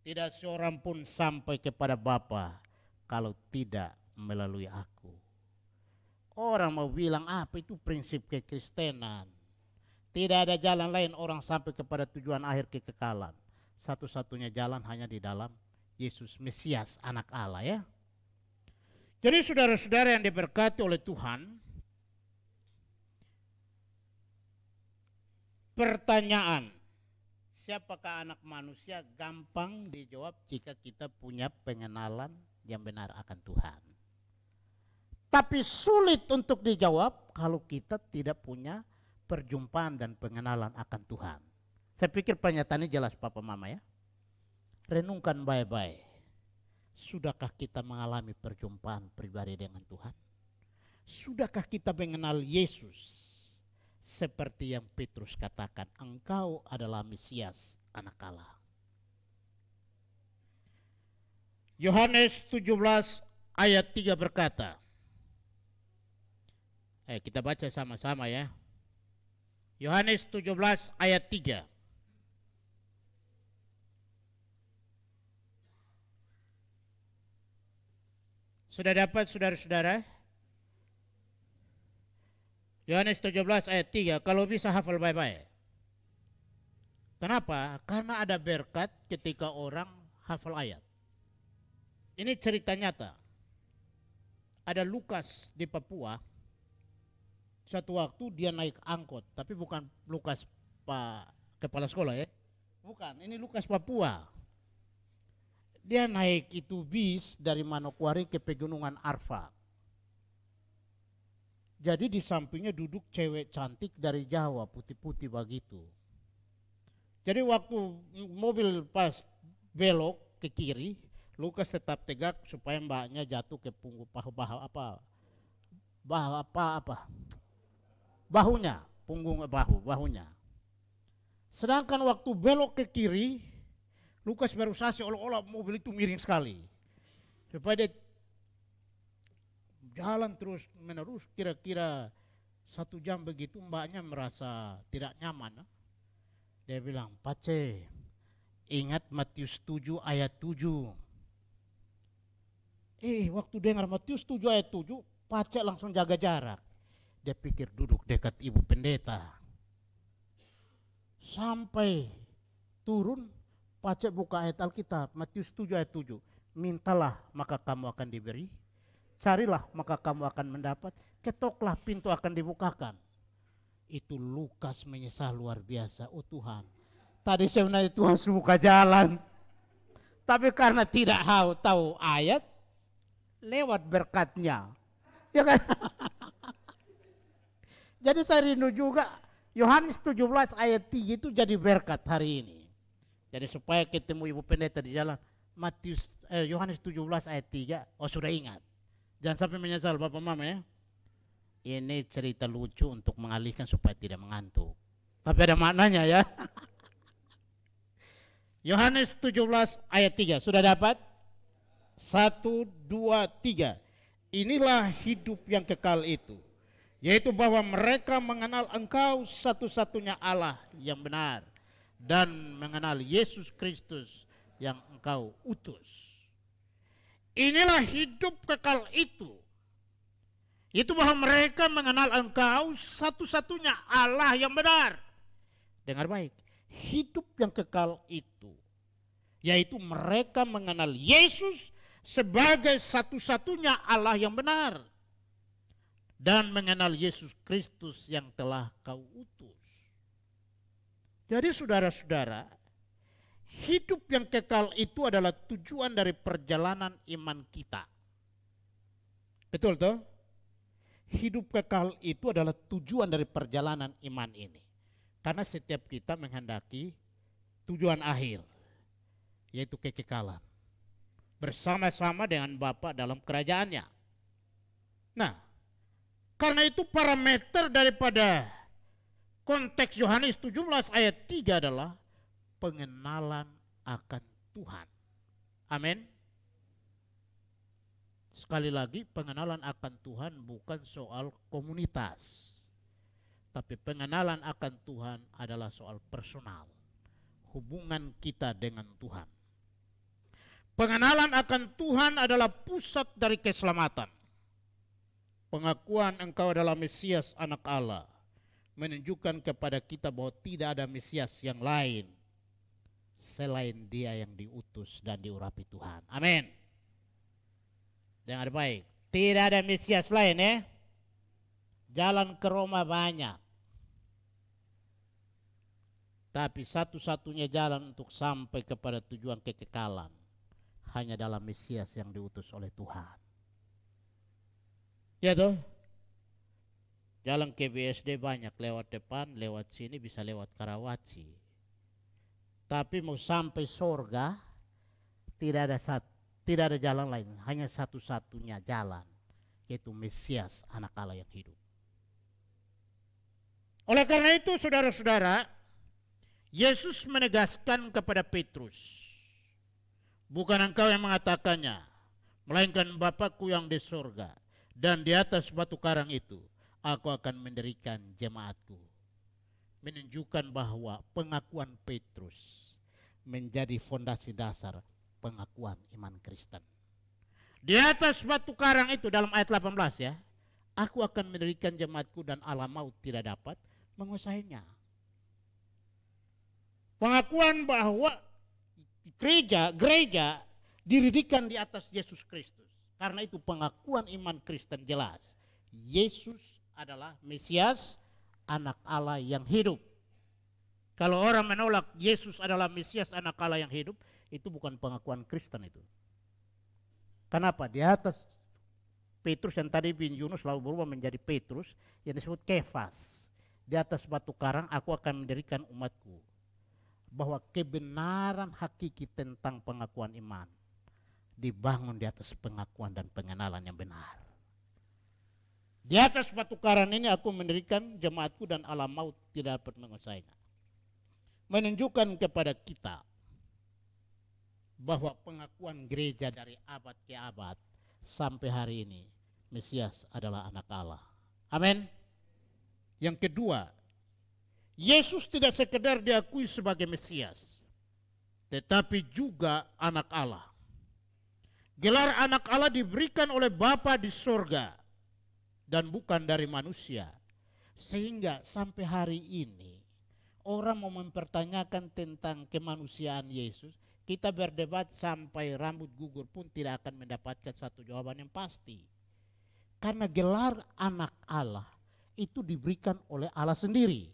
Tidak seorang pun sampai kepada Bapa kalau tidak melalui aku. Orang mau bilang apa itu prinsip kekristenan. Tidak ada jalan lain orang sampai kepada tujuan akhir kekekalan. Satu-satunya jalan hanya di dalam Yesus Mesias, anak Allah ya. Jadi saudara-saudara yang diberkati oleh Tuhan, pertanyaan siapakah anak manusia gampang dijawab jika kita punya pengenalan yang benar akan Tuhan. Tapi sulit untuk dijawab kalau kita tidak punya perjumpaan dan pengenalan akan Tuhan. Saya pikir pernyataan ini jelas Papa Mama ya. Renungkan baik-baik. Sudahkah kita mengalami perjumpaan pribadi dengan Tuhan? Sudahkah kita mengenal Yesus? Seperti yang Petrus katakan, engkau adalah Mesias, anak Allah. Yohanes 17 ayat 3 berkata, kita baca sama-sama ya. Yohanes 17 ayat 3. Sudah dapat saudara-saudara? Yohanes 17 ayat 3, kalau bisa hafal baik-baik. Kenapa? Karena ada berkat ketika orang hafal ayat. Ini cerita nyata. Ada Lukas di Papua. Suatu waktu dia naik angkot, tapi bukan Lukas Pak kepala sekolah ya. Bukan, ini Lukas Papua. Dia naik itu bis dari Manokwari ke Pegunungan Arfak. Jadi di sampingnya duduk cewek cantik dari Jawa, putih-putih begitu. Jadi waktu mobil pas belok ke kiri, Lukas tetap tegak supaya mbaknya jatuh ke punggung bahunya, bahunya. Sedangkan waktu belok ke kiri, Lukas berusaha seolah-olah mobil itu miring sekali. Supaya dia jalan terus menerus, kira-kira 1 jam begitu mbaknya merasa tidak nyaman. Dia bilang, Pace, ingat Matius 7 ayat 7. Waktu dengar Matius 7 ayat 7, Pace langsung jaga jarak. Dia pikir duduk dekat ibu pendeta. Sampai turun, Pace buka ayat Alkitab, Matius 7 ayat 7. Mintalah maka kamu akan diberi. Carilah maka kamu akan mendapat. Ketoklah pintu akan dibukakan. Itu Lukas menyesal luar biasa. Oh Tuhan, tadi sebenarnya Tuhan suruh buka jalan. Tapi karena tidak tahu ayat, lewat berkatnya. Ya kan? Jadi saya rindu juga Yohanes 17 ayat 3 itu jadi berkat hari ini. Jadi supaya ketemu Ibu Pendeta di jalan Yohanes 17 ayat 3, oh sudah ingat. Jangan sampai menyesal Bapak Mama ya. Ini cerita lucu untuk mengalihkan supaya tidak mengantuk. Tapi ada maknanya ya. Yohanes 17 ayat 3, sudah dapat? 1, 2, 3. Inilah hidup yang kekal itu, yaitu bahwa mereka mengenal Engkau satu-satunya Allah yang benar dan mengenal Yesus Kristus yang Engkau utus. Inilah hidup kekal itu, yaitu bahwa mereka mengenal Engkau satu-satunya Allah yang benar. Dengar baik, hidup yang kekal itu, yaitu mereka mengenal Yesus sebagai satu-satunya Allah yang benar dan mengenal Yesus Kristus yang telah Kau utus. Jadi saudara-saudara, hidup yang kekal itu adalah tujuan dari perjalanan iman kita. Betul toh? Hidup kekal itu adalah tujuan dari perjalanan iman ini. Karena setiap kita menghendaki tujuan akhir, yaitu kekekalan. Bersama-sama dengan Bapa dalam kerajaannya. Nah, karena itu parameter daripada konteks Yohanes 17 ayat 3 adalah pengenalan akan Tuhan. Amin. Sekali lagi, pengenalan akan Tuhan bukan soal komunitas. Tapi pengenalan akan Tuhan adalah soal personal. Hubungan kita dengan Tuhan. Pengenalan akan Tuhan adalah pusat dari keselamatan. Pengakuan Engkau adalah Mesias anak Allah menunjukkan kepada kita bahwa tidak ada Mesias yang lain selain Dia yang diutus dan diurapi Tuhan. Amin. Dengar baik, tidak ada Mesias lain ya. Jalan ke Roma banyak. Tapi satu-satunya jalan untuk sampai kepada tujuan kekekalan hanya dalam Mesias yang diutus oleh Tuhan. Ya toh? Jalan ke BSD banyak, lewat depan, lewat sini, bisa lewat Karawaci. Tapi mau sampai surga tidak ada jalan lain, hanya satu-satunya jalan, yaitu Mesias anak Allah yang hidup. Oleh karena itu saudara-saudara, Yesus menegaskan kepada Petrus, bukan engkau yang mengatakannya, melainkan Bapakku yang di surga, dan di atas batu karang itu aku akan mendirikan jemaatku. Menunjukkan bahwa pengakuan Petrus menjadi fondasi dasar pengakuan iman Kristen. Di atas batu karang itu dalam ayat 18 ya, aku akan mendirikan jemaatku dan alam maut tidak dapat menguasainya. Pengakuan bahwa gereja didirikan di atas Yesus Kristus. Karena itu pengakuan iman Kristen jelas. Yesus adalah Mesias, anak Allah yang hidup. Kalau orang menolak Yesus adalah Mesias, anak Allah yang hidup, itu bukan pengakuan Kristen itu. Kenapa? Di atas Petrus yang tadi bin Yunus lalu berubah menjadi Petrus yang disebut Kefas. Di atas batu karang aku akan mendirikan umatku. Bahwa kebenaran hakiki tentang pengakuan iman dibangun di atas pengakuan dan pengenalan yang benar. Di atas batu karang ini aku mendirikan jemaatku dan alam maut tidak dapat menguasainya. Menunjukkan kepada kita bahwa pengakuan gereja dari abad ke abad sampai hari ini, Mesias adalah anak Allah. Amin. Yang kedua, Yesus tidak sekedar diakui sebagai Mesias, tetapi juga anak Allah. Gelar anak Allah diberikan oleh Bapa di surga dan bukan dari manusia. Sehingga sampai hari ini orang mau mempertanyakan tentang kemanusiaan Yesus, kita berdebat sampai rambut gugur pun tidak akan mendapatkan satu jawaban yang pasti. Karena gelar anak Allah itu diberikan oleh Allah sendiri.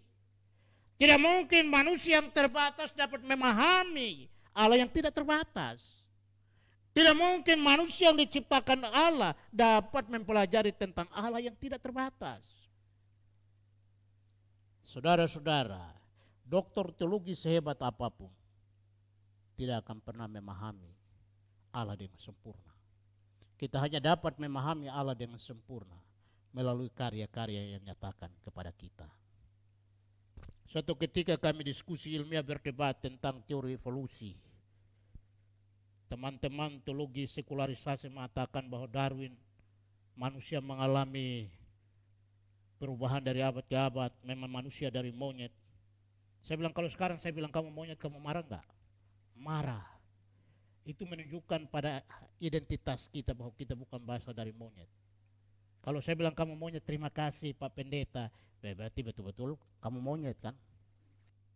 Tidak mungkin manusia yang terbatas dapat memahami Allah yang tidak terbatas. Tidak mungkin manusia yang diciptakan Allah dapat mempelajari tentang Allah yang tidak terbatas. Saudara-saudara, doktor teologi sehebat apapun tidak akan pernah memahami Allah dengan sempurna. Kita hanya dapat memahami Allah dengan sempurna melalui karya-karya yang nyatakan kepada kita. Suatu ketika kami diskusi ilmiah berdebat tentang teori evolusi. Teman-teman teologi sekularisasi mengatakan bahwa Darwin, manusia mengalami perubahan dari abad ke abad, memang manusia dari monyet. Saya bilang kalau sekarang saya bilang kamu monyet, kamu marah enggak? Marah. Itu menunjukkan pada identitas kita bahwa kita bukan berasal dari monyet. Kalau saya bilang kamu monyet, terima kasih Pak Pendeta, berarti betul-betul kamu monyet kan?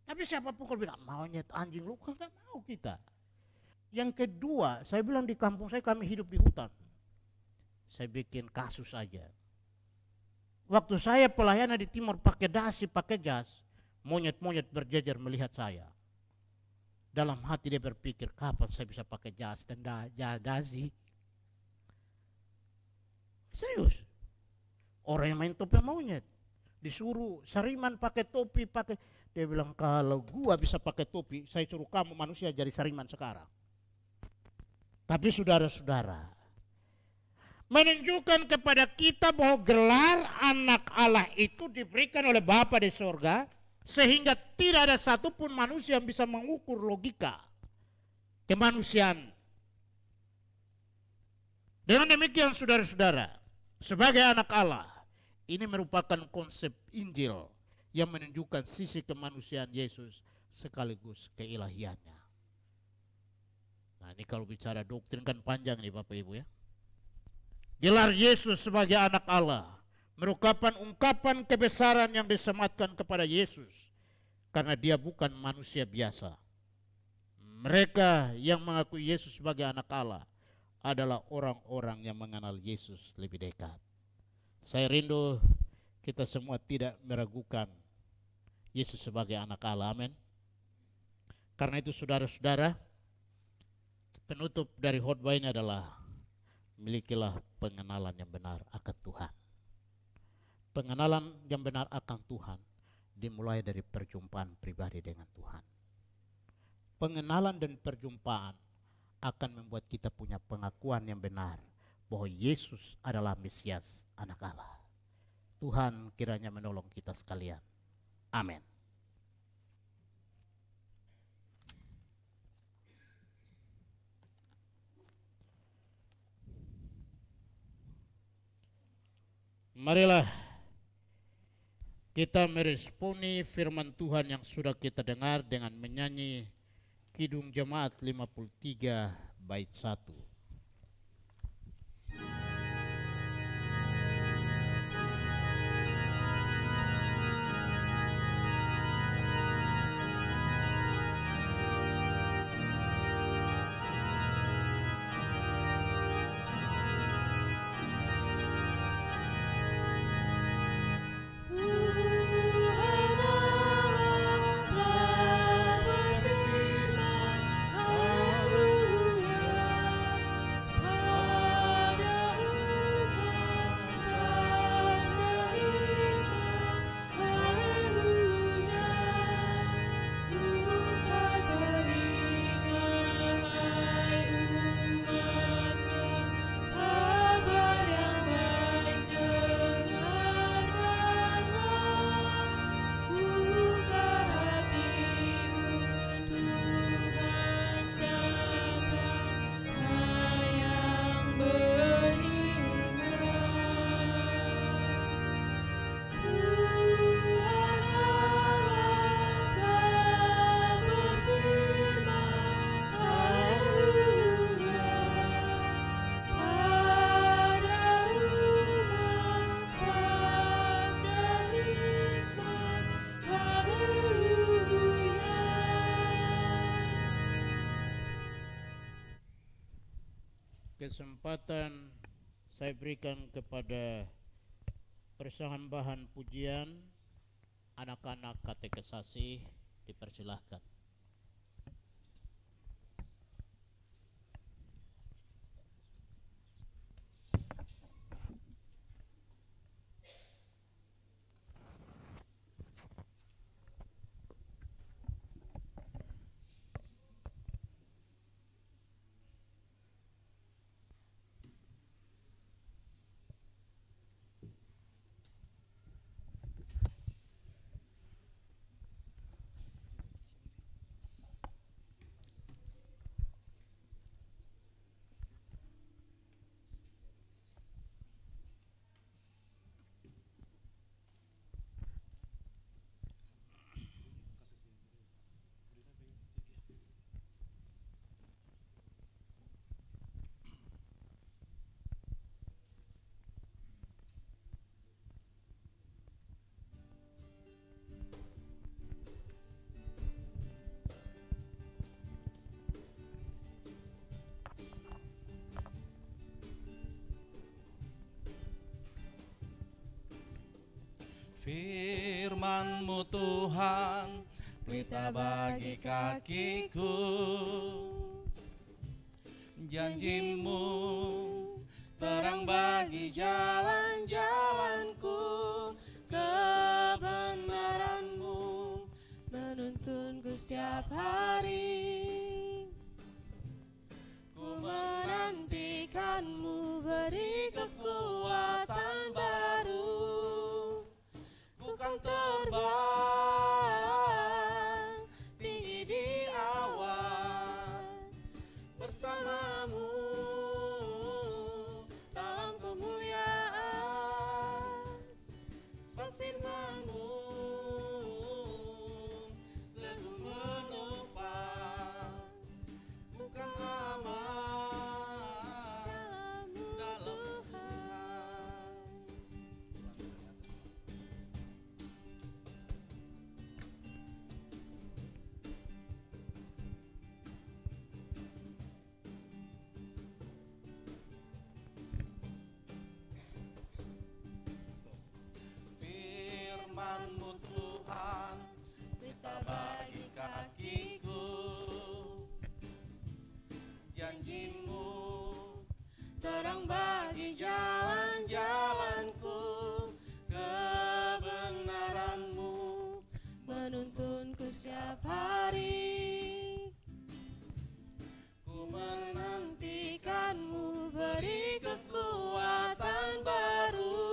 Tapi siapapun kalau bilang monyet, anjing, lu kan gak mau kita. Yang kedua, saya bilang di kampung saya kami hidup di hutan. Saya bikin kasus aja. Waktu saya pelayanan di timur pakai dasi, pakai jas, monyet-monyet berjejer melihat saya. Dalam hati dia berpikir, kapan saya bisa pakai jas dan dasi? Serius. Orang yang main topi monyet disuruh sariman pakai topi, pakai. Dia bilang kalau gua bisa pakai topi, saya suruh kamu manusia jadi sariman sekarang. Tapi saudara-saudara, menunjukkan kepada kita bahwa gelar anak Allah itu diberikan oleh Bapa di surga, sehingga tidak ada satupun manusia yang bisa mengukur logika kemanusiaan. Dengan demikian saudara-saudara, sebagai anak Allah, ini merupakan konsep Injil yang menunjukkan sisi kemanusiaan Yesus sekaligus keilahiannya. Nah, ini kalau bicara doktrin kan panjang nih Bapak Ibu ya. Gelar Yesus sebagai anak Allah merupakan ungkapan kebesaran yang disematkan kepada Yesus karena dia bukan manusia biasa. Mereka yang mengakui Yesus sebagai anak Allah adalah orang-orang yang mengenal Yesus lebih dekat. Saya rindu kita semua tidak meragukan Yesus sebagai anak Allah. Amin. Karena itu saudara-saudara, penutup dari khotbah ini adalah milikilah pengenalan yang benar akan Tuhan. Pengenalan yang benar akan Tuhan dimulai dari perjumpaan pribadi dengan Tuhan. Pengenalan dan perjumpaan akan membuat kita punya pengakuan yang benar bahwa Yesus adalah Mesias anak Allah. Tuhan kiranya menolong kita sekalian. Amin. Marilah kita meresponi firman Tuhan yang sudah kita dengar dengan menyanyi Kidung Jemaat 53 bait 1. Kesempatan saya berikan kepada persembahan pujian anak-anak katekesasi, dipersilahkan. Firman-Mu Tuhan, pelita bagi kakiku. Janji-Mu terang bagi jalan-jalanku. Kebenaran-Mu menuntunku setiap hari. Ku menantikan-Mu, beri kekuatan baru. Bukan terbang tinggi di awan, bersama-Mu dalam kemuliaan. Sebab firman-Mu teguh menopang, bukan aman dalam Tuhan. Firman-Mu Tuhan, pelita bagi kakiku. Janji-Mu terang bagi jalan-jalanku. Kebenaran-Mu menuntunku setiap hari. Ku menantikan-Mu, beri kekuatan baru.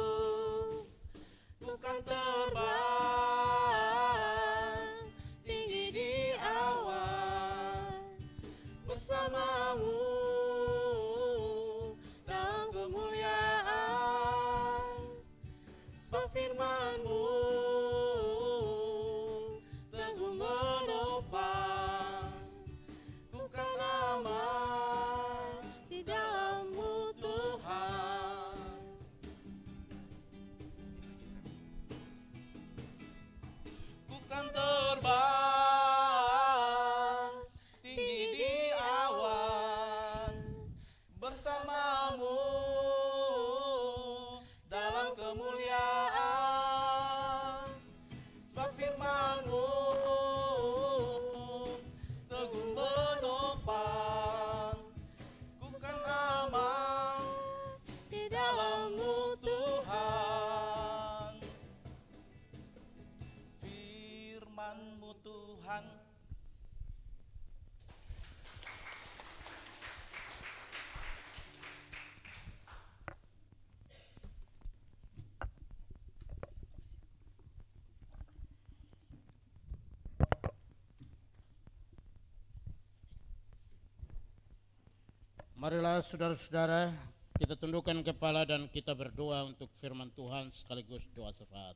Bukan terbang tinggi di awan, bersama-Mu dalam kemuliaan. Sebab firman-Mu teguh menopang, bukan aman di dalam-Mu Tuhan. Bukan terbang tinggi di awan, bersama-Mu dalam kemuliaan. Sebab firman-Mu teguh menopang, bukan aman di dalam-Mu Tuhan. Firman-Mu Tuhan. Marilah saudara-saudara, kita tundukkan kepala dan kita berdoa untuk firman Tuhan sekaligus doa syafaat.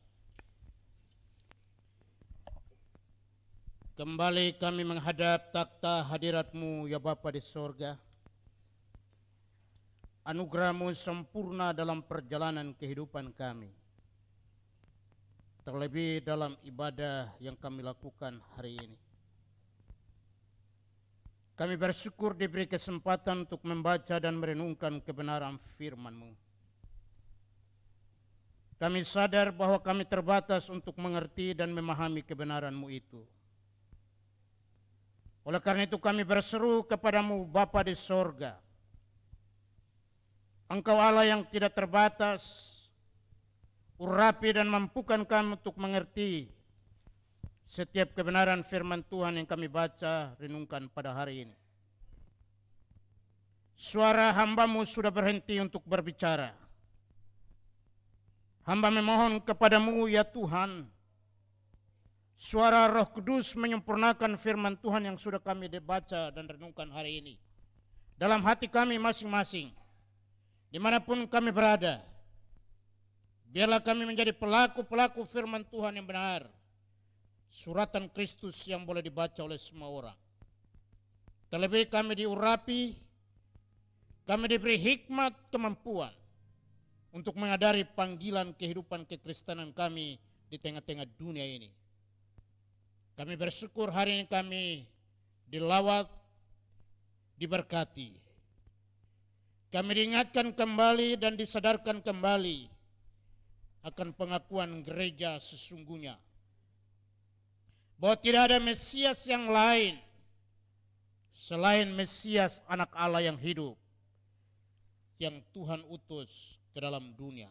Kembali kami menghadap takhta hadirat-Mu ya Bapa di sorga. Anugerah-Mu sempurna dalam perjalanan kehidupan kami. Terlebih dalam ibadah yang kami lakukan hari ini. Kami bersyukur diberi kesempatan untuk membaca dan merenungkan kebenaran firman-Mu. Kami sadar bahwa kami terbatas untuk mengerti dan memahami kebenaran-Mu itu. Oleh karena itu kami berseru kepada-Mu Bapa di sorga. Engkau Allah yang tidak terbatas, urapi dan mampukan kami untuk mengerti setiap kebenaran firman Tuhan yang kami baca, renungkan pada hari ini. Suara hamba-Mu sudah berhenti untuk berbicara. Hamba memohon kepada-Mu ya Tuhan, suara Roh Kudus menyempurnakan firman Tuhan yang sudah kami baca dan renungkan hari ini dalam hati kami masing-masing, dimanapun kami berada. Biarlah kami menjadi pelaku-pelaku firman Tuhan yang benar, suratan Kristus yang boleh dibaca oleh semua orang. Terlebih kami diurapi, kami diberi hikmat kemampuan untuk mengadari panggilan kehidupan kekristenan kami di tengah-tengah dunia ini. Kami bersyukur hari ini kami dilawat, diberkati. Kami diingatkan kembali dan disadarkan kembali akan pengakuan gereja sesungguhnya bahwa tidak ada Mesias yang lain selain Mesias anak Allah yang hidup yang Tuhan utus ke dalam dunia,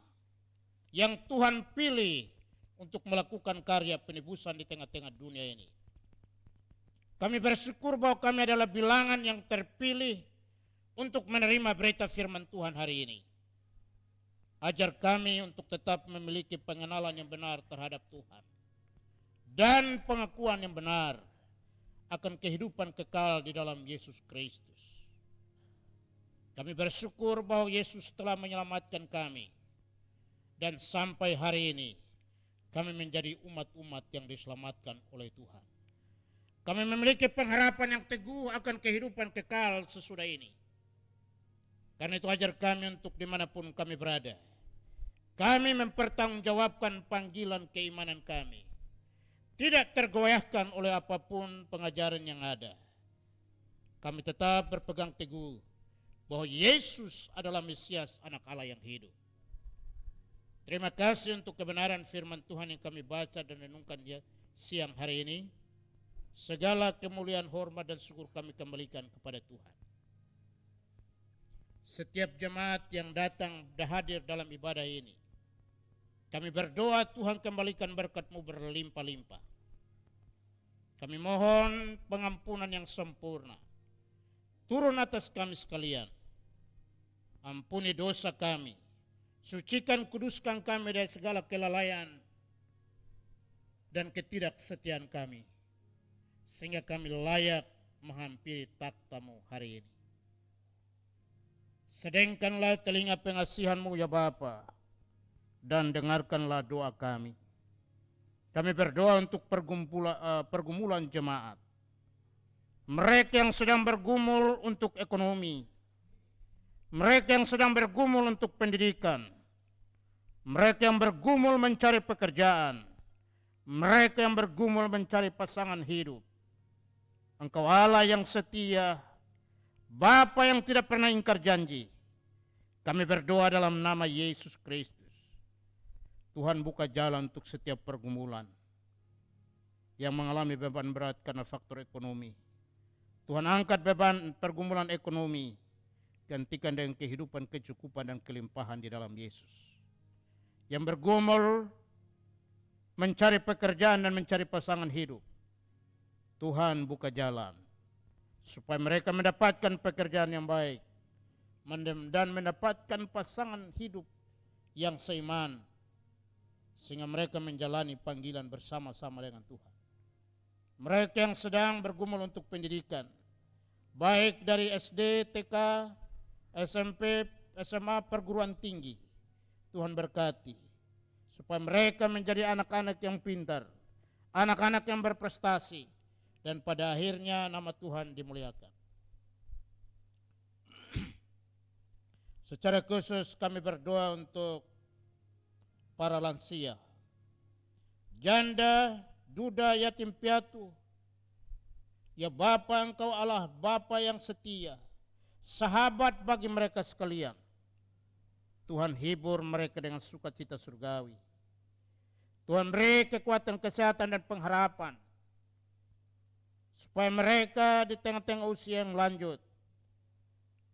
yang Tuhan pilih untuk melakukan karya penebusan di tengah-tengah dunia ini. Kami bersyukur bahwa kami adalah bilangan yang terpilih untuk menerima berita firman Tuhan hari ini. Ajar kami untuk tetap memiliki pengenalan yang benar terhadap Tuhan dan pengakuan yang benar akan kehidupan kekal di dalam Yesus Kristus. Kami bersyukur bahwa Yesus telah menyelamatkan kami dan sampai hari ini kami menjadi umat-umat yang diselamatkan oleh Tuhan. Kami memiliki pengharapan yang teguh akan kehidupan kekal sesudah ini. Karena itu ajar kami untuk dimanapun kami berada, kami mempertanggungjawabkan panggilan keimanan kami, tidak tergoyahkan oleh apapun pengajaran yang ada. Kami tetap berpegang teguh bahwa Yesus adalah Mesias anak Allah yang hidup. Terima kasih untuk kebenaran firman Tuhan yang kami baca dan renungkan siang hari ini. Segala kemuliaan, hormat dan syukur kami kembalikan kepada Tuhan. Setiap jemaat yang datang dan hadir dalam ibadah ini, kami berdoa Tuhan kembalikan berkat-Mu berlimpah-limpah. Kami mohon pengampunan yang sempurna turun atas kami sekalian. Ampuni dosa kami, sucikan kuduskan kami dari segala kelalaian dan ketidaksetiaan kami, sehingga kami layak menghampiri takhta-Mu hari ini. Sedengkanlah telinga pengasihan-Mu ya Bapa, dan dengarkanlah doa kami. Kami berdoa untuk pergumulan jemaat, mereka yang sedang bergumul untuk ekonomi, mereka yang sedang bergumul untuk pendidikan, mereka yang bergumul mencari pekerjaan, mereka yang bergumul mencari pasangan hidup. Engkau Allah yang setia, Bapa yang tidak pernah ingkar janji. Kami berdoa dalam nama Yesus Kristus. Tuhan buka jalan untuk setiap pergumulan yang mengalami beban berat karena faktor ekonomi. Tuhan angkat beban pergumulan ekonomi, gantikan dengan kehidupan, kecukupan dan kelimpahan di dalam Yesus. Yang bergumul mencari pekerjaan dan mencari pasangan hidup, Tuhan buka jalan supaya mereka mendapatkan pekerjaan yang baik dan mendapatkan pasangan hidup yang seiman, sehingga mereka menjalani panggilan bersama-sama dengan Tuhan. Mereka yang sedang bergumul untuk pendidikan, baik dari SD, TK, SMP, SMA, perguruan tinggi, Tuhan berkati supaya mereka menjadi anak-anak yang pintar, anak-anak yang berprestasi, dan pada akhirnya nama Tuhan dimuliakan. Secara khusus kami berdoa untuk para lansia, janda, duda, yatim piatu. Ya Bapa, Engkau Allah Bapa yang setia, sahabat bagi mereka sekalian. Tuhan hibur mereka dengan sukacita surgawi. Tuhan beri kekuatan, kesehatan dan pengharapan, supaya mereka di tengah-tengah usia yang lanjut,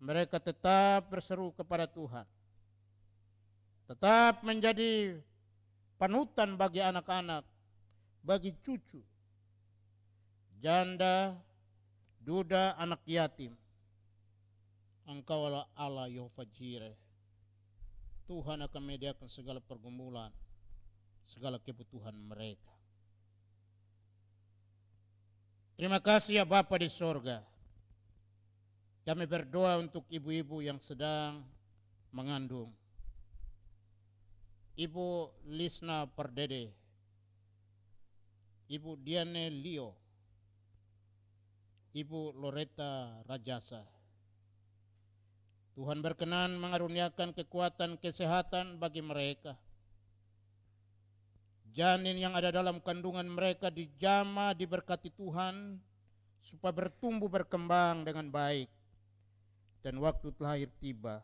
mereka tetap berseru kepada Tuhan, tetap menjadi panutan bagi anak-anak, bagi cucu, janda, duda, anak yatim. Engkau adalah Allah Yehova Jireh. Tuhan akan menyediakan segala pergumulan, segala kebutuhan mereka. Terima kasih ya Bapa di sorga. Kami berdoa untuk ibu-ibu yang sedang mengandung. Ibu Lisna Pardede, Ibu Diane Leo, Ibu Loretta Rajasa. Tuhan berkenan mengaruniakan kekuatan kesehatan bagi mereka. Janin yang ada dalam kandungan mereka dijamah, diberkati Tuhan supaya bertumbuh berkembang dengan baik. Dan waktu lahir tiba,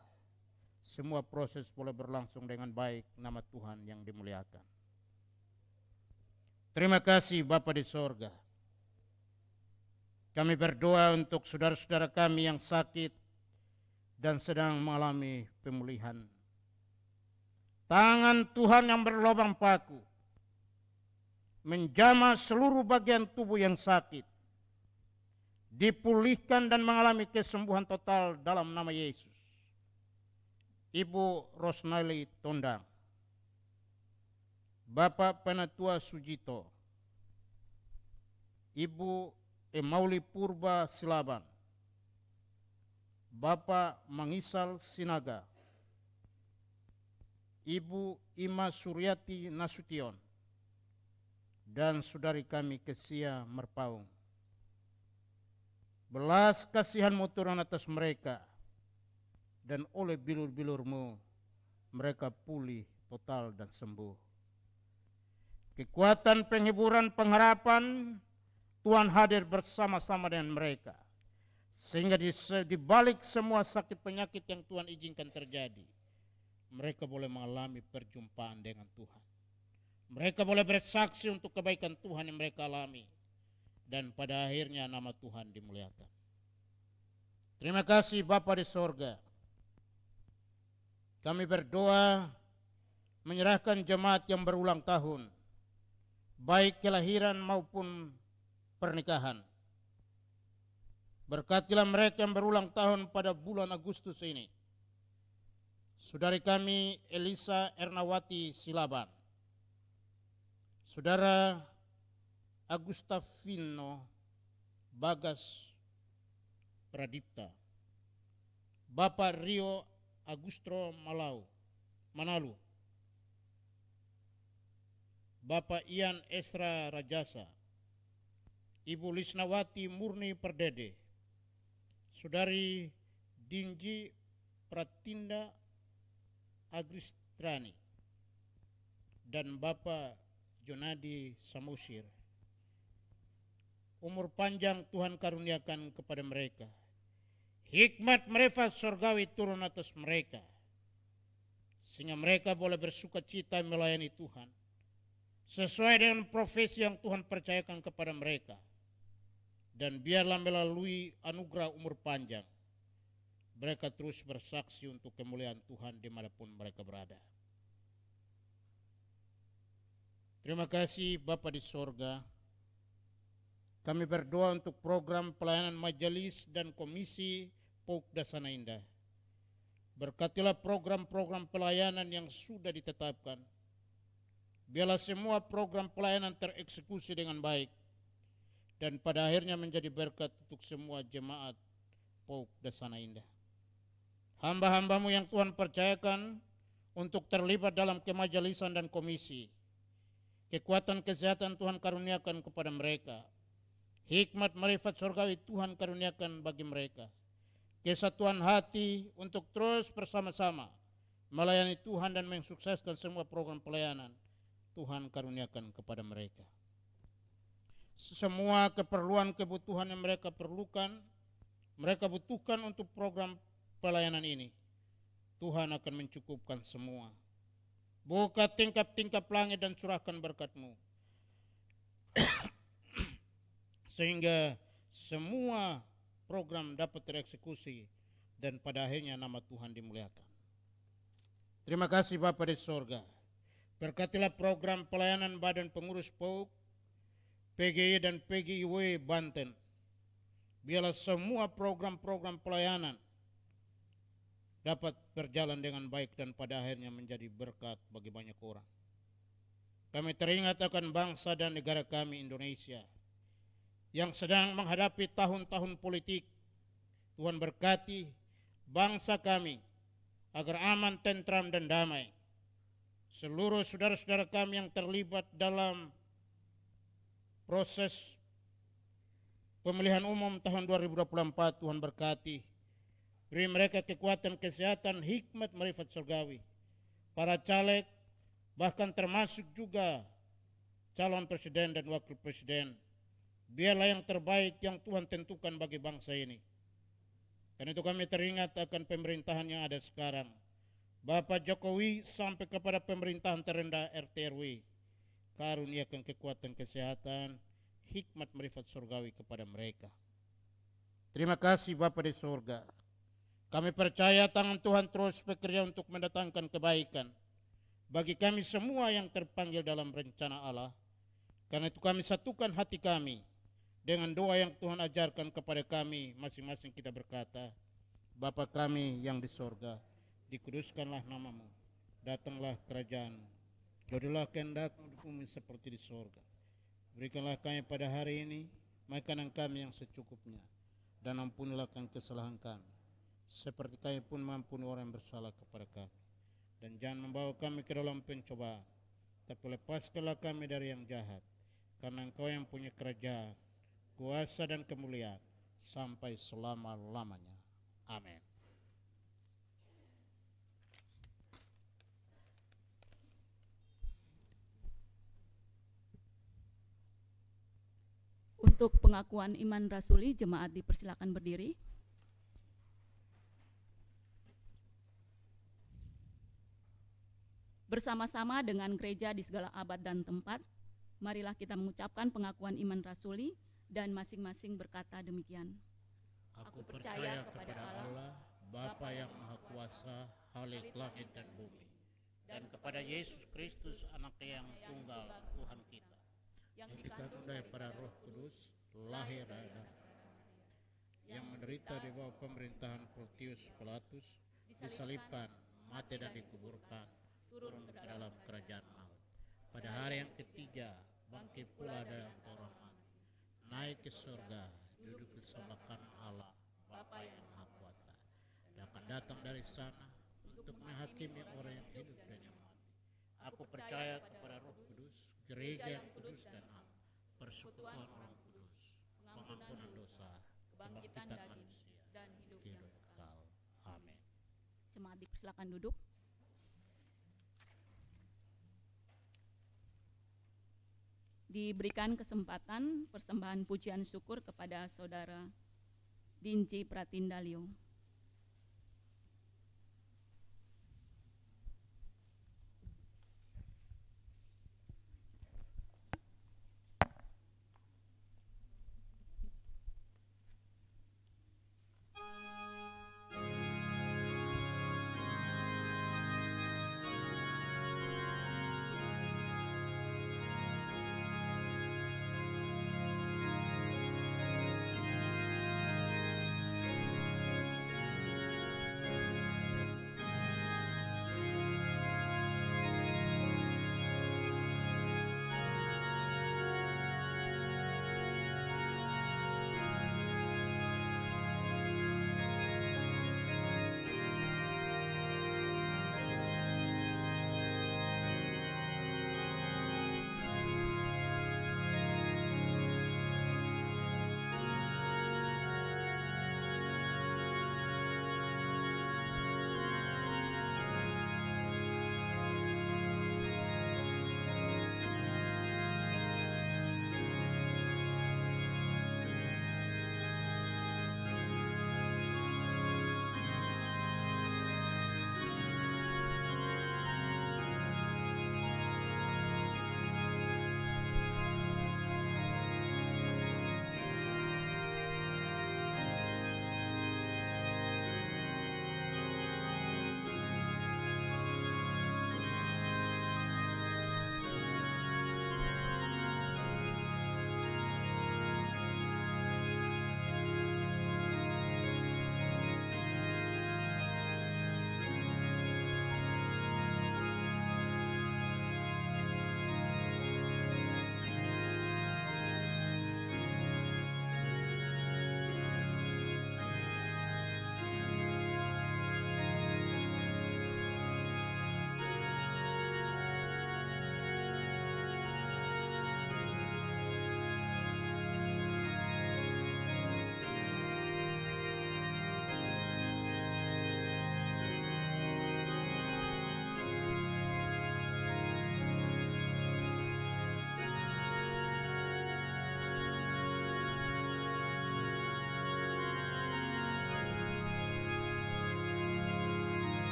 semua proses boleh berlangsung dengan baik, nama Tuhan yang dimuliakan. Terima kasih Bapa di sorga. Kami berdoa untuk saudara-saudara kami yang sakit dan sedang mengalami pemulihan. Tangan Tuhan yang berlubang paku menjamah seluruh bagian tubuh yang sakit, dipulihkan dan mengalami kesembuhan total dalam nama Yesus. Ibu Rosnali Tondang, Bapak Penatua Sujito, Ibu Emauli Purba Silaban, Bapak Mangisal Sinaga, Ibu Ima Suryati Nasution, dan saudari kami Kesia Merpaung. Belas kasihan-Mu turun atas mereka, dan oleh bilur-bilur-Mu mereka pulih total dan sembuh. Kekuatan penghiburan pengharapan Tuhan hadir bersama-sama dengan mereka, sehingga di balik semua sakit penyakit yang Tuhan izinkan terjadi, mereka boleh mengalami perjumpaan dengan Tuhan. Mereka boleh bersaksi untuk kebaikan Tuhan yang mereka alami, dan pada akhirnya nama Tuhan dimuliakan. Terima kasih Bapa di sorga. Kami berdoa menyerahkan jemaat yang berulang tahun, baik kelahiran maupun pernikahan. Berkatilah mereka yang berulang tahun pada bulan Agustus ini. Saudari kami Elisa Ernawati Silaban, Saudara Agustafino Bagas Pradipta, Bapak Rio Agustro Manalu, Bapak Ian Esra Rajasa, Ibu Lisnawati Murni Perdede, Saudari Dinji Pratinda Agristrani, dan Bapak Jonadi Samusir. Umur panjang Tuhan karuniakan kepada mereka. Hikmat mereka surgawi turun atas mereka, sehingga mereka boleh bersuka cita melayani Tuhan sesuai dengan profesi yang Tuhan percayakan kepada mereka. Dan biarlah melalui anugerah umur panjang, mereka terus bersaksi untuk kemuliaan Tuhan dimanapun mereka berada. Terima kasih Bapa di sorga. Kami berdoa untuk program pelayanan majelis dan komisi POUK Dasana Indah. Berkatilah program-program pelayanan yang sudah ditetapkan. Biarlah semua program pelayanan tereksekusi dengan baik, dan pada akhirnya menjadi berkat untuk semua jemaat POUK Dasana Indah. Hamba-hambamu yang Tuhan percayakan untuk terlibat dalam kemajelisan dan komisi, kekuatan kesehatan Tuhan karuniakan kepada mereka. Hikmat marifat surgawi Tuhan karuniakan bagi mereka. Kesatuan hati untuk terus bersama-sama melayani Tuhan dan mensukseskan semua program pelayanan Tuhan karuniakan kepada mereka. Semua keperluan kebutuhan yang mereka perlukan, mereka butuhkan untuk program pelayanan ini, Tuhan akan mencukupkan semua. Buka tingkap-tingkap langit dan curahkan berkat-Mu, sehingga semua program dapat tereksekusi dan pada akhirnya nama Tuhan dimuliakan. Terima kasih Bapa di sorga. Berkatilah program pelayanan Badan Pengurus POUK, PGI dan PGIW Banten. Biarlah semua program-program pelayanan dapat berjalan dengan baik dan pada akhirnya menjadi berkat bagi banyak orang. Kami teringat akan bangsa dan negara kami Indonesia yang sedang menghadapi tahun-tahun politik. Tuhan berkati bangsa kami agar aman, tentram dan damai. Seluruh saudara-saudara kami yang terlibat dalam proses pemilihan umum tahun 2024, Tuhan berkati. Beri mereka kekuatan, kesehatan, hikmat, marifat surgawi. Para caleg, bahkan termasuk juga calon presiden dan wakil presiden, biarlah yang terbaik yang Tuhan tentukan bagi bangsa ini. Karena itu kami teringat akan pemerintahan yang ada sekarang. Bapak Jokowi sampai kepada pemerintahan terendah RT RW, karuniakan kekuatan kesehatan, hikmat marifat surgawi kepada mereka. Terima kasih Bapa di surga. Kami percaya tangan Tuhan terus bekerja untuk mendatangkan kebaikan bagi kami semua yang terpanggil dalam rencana Allah. Karena itu kami satukan hati kami dengan doa yang Tuhan ajarkan kepada kami. Masing-masing kita berkata, Bapa kami yang di surga, dikuduskanlah namamu, datanglah kerajaan, jadilah kehendakmu di bumi seperti di surga. Berikanlah kami pada hari ini makanan kami yang secukupnya, dan ampunilah kami kesalahan kami, seperti kami pun mengampuni orang yang bersalah kepada kami. Dan jangan membawa kami ke dalam pencobaan, tapi lepaskanlah kami dari yang jahat, karena Engkau yang punya kerajaan, kuasa dan kemuliaan sampai selama-lamanya. Amin. Untuk pengakuan iman rasuli, jemaat dipersilakan berdiri. Bersama-sama dengan gereja di segala abad dan tempat, marilah kita mengucapkan pengakuan iman rasuli dan masing-masing berkata demikian. Aku percaya kepada Allah, Bapa yang Maha Kuasa, Halik langit dan bumi, dan kepada Yesus Kristus, Anak-Nya yang tunggal, Tuhan kita, yang dikandung daripada Roh Kudus, lahir dari darah, yang menderita di bawah pemerintahan Pontius Pilatus, disalibkan, mati dan dikuburkan, turun ke dalam kerajaan maut. Pada hari yang ketiga, bangkit pula dari antara orang mati, naik ke surga, duduk di sebelah kanan Allah, Bapa yang Maha Kuasa, dan akan datang dari sana untuk menghakimi orang yang hidup dan yang mati. Aku percaya kepada Roh Kudus, gereja yang kudus dan am, persekutuan orang kudus, pengampunan dosa, kebangkitan manusia, dan hidup yang kekal. Amin. Jemaat dipersilakan duduk. Diberikan kesempatan persembahan pujian syukur kepada Saudara Dinci Pratindalio.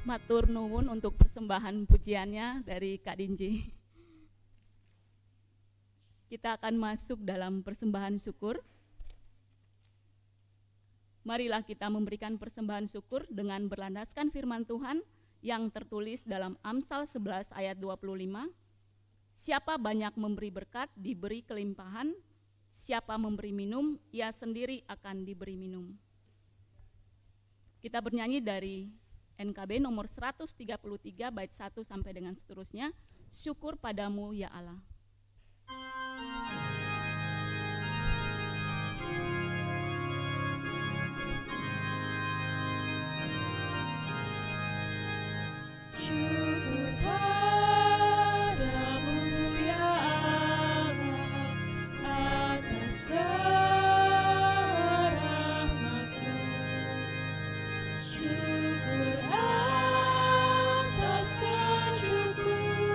Matur nuwun untuk persembahan pujiannya dari Kak Dinji. Kita akan masuk dalam persembahan syukur. Marilah kita memberikan persembahan syukur dengan berlandaskan firman Tuhan yang tertulis dalam Amsal 11 ayat 25. Siapa banyak memberi berkat, diberi kelimpahan. Siapa memberi minum, ia sendiri akan diberi minum. Kita bernyanyi dari NKB nomor 133 bait 1 sampai dengan seterusnya. Syukur padamu ya Allah. Syukur padamu ya Allah atas rahmat-Mu. Syukur atas kecukupan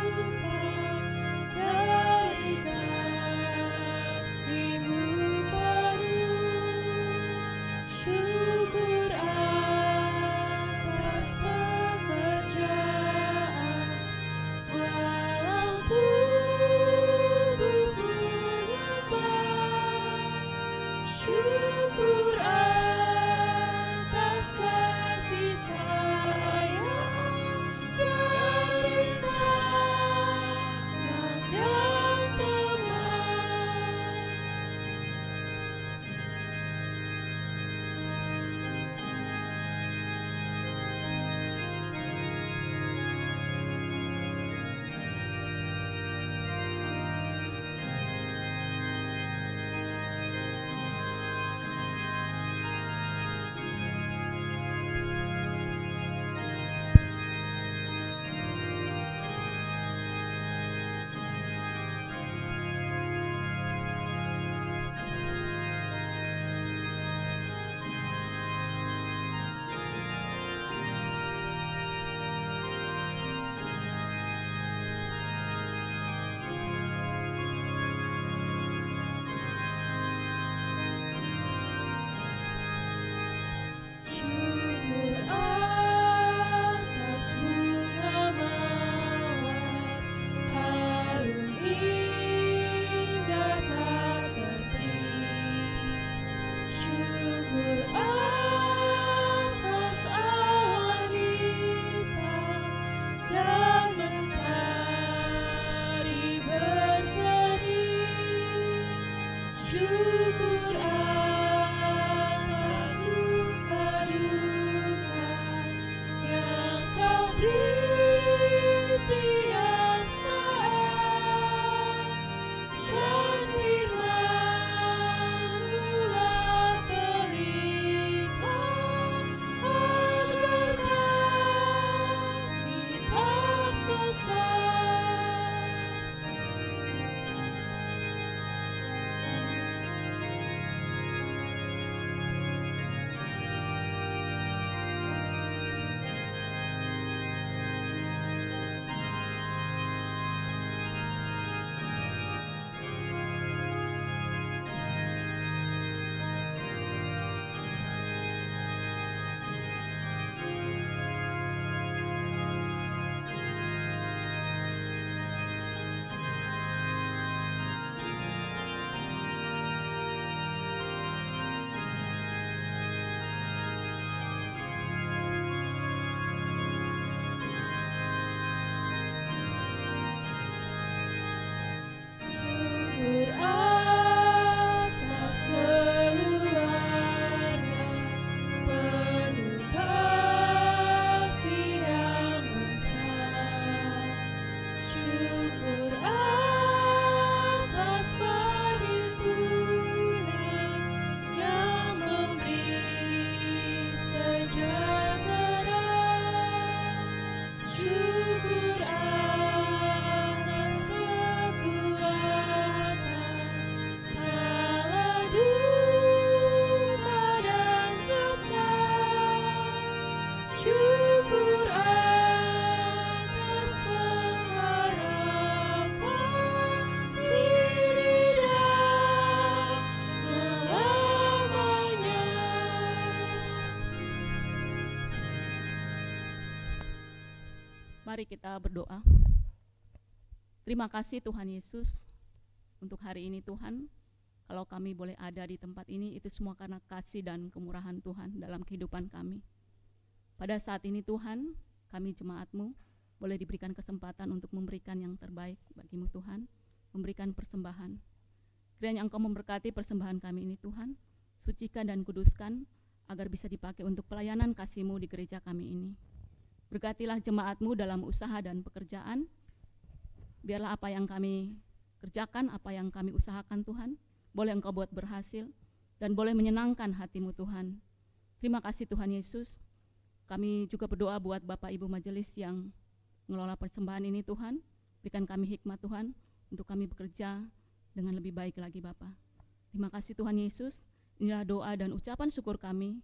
Mari kita berdoa. Terima kasih Tuhan Yesus untuk hari ini Tuhan. Kalau kami boleh ada di tempat ini, itu semua karena kasih dan kemurahan Tuhan dalam kehidupan kami. Pada saat ini Tuhan, kami jemaat-Mu boleh diberikan kesempatan untuk memberikan yang terbaik bagi-Mu Tuhan, memberikan persembahan. Kiranya Engkau memberkati persembahan kami ini Tuhan, sucikan dan kuduskan, agar bisa dipakai untuk pelayanan kasih-Mu di gereja kami ini. Berkatilah jemaat-Mu dalam usaha dan pekerjaan, biarlah apa yang kami kerjakan, apa yang kami usahakan Tuhan, boleh Engkau buat berhasil, dan boleh menyenangkan hati-Mu Tuhan. Terima kasih Tuhan Yesus. Kami juga berdoa buat Bapak Ibu Majelis yang mengelola persembahan ini Tuhan, berikan kami hikmat Tuhan, untuk kami bekerja dengan lebih baik lagi Bapa. Terima kasih Tuhan Yesus, inilah doa dan ucapan syukur kami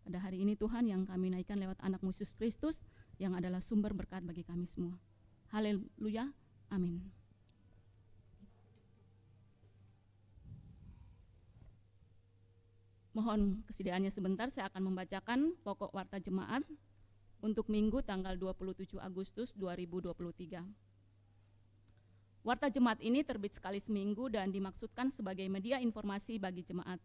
pada hari ini Tuhan yang kami naikkan lewat anak-Mu Yesus Kristus yang adalah sumber berkat bagi kami semua. Haleluya, amin. Mohon kesediaannya sebentar, saya akan membacakan pokok warta jemaat untuk Minggu tanggal 27 Agustus 2023. Warta jemaat ini terbit sekali seminggu dan dimaksudkan sebagai media informasi bagi jemaat.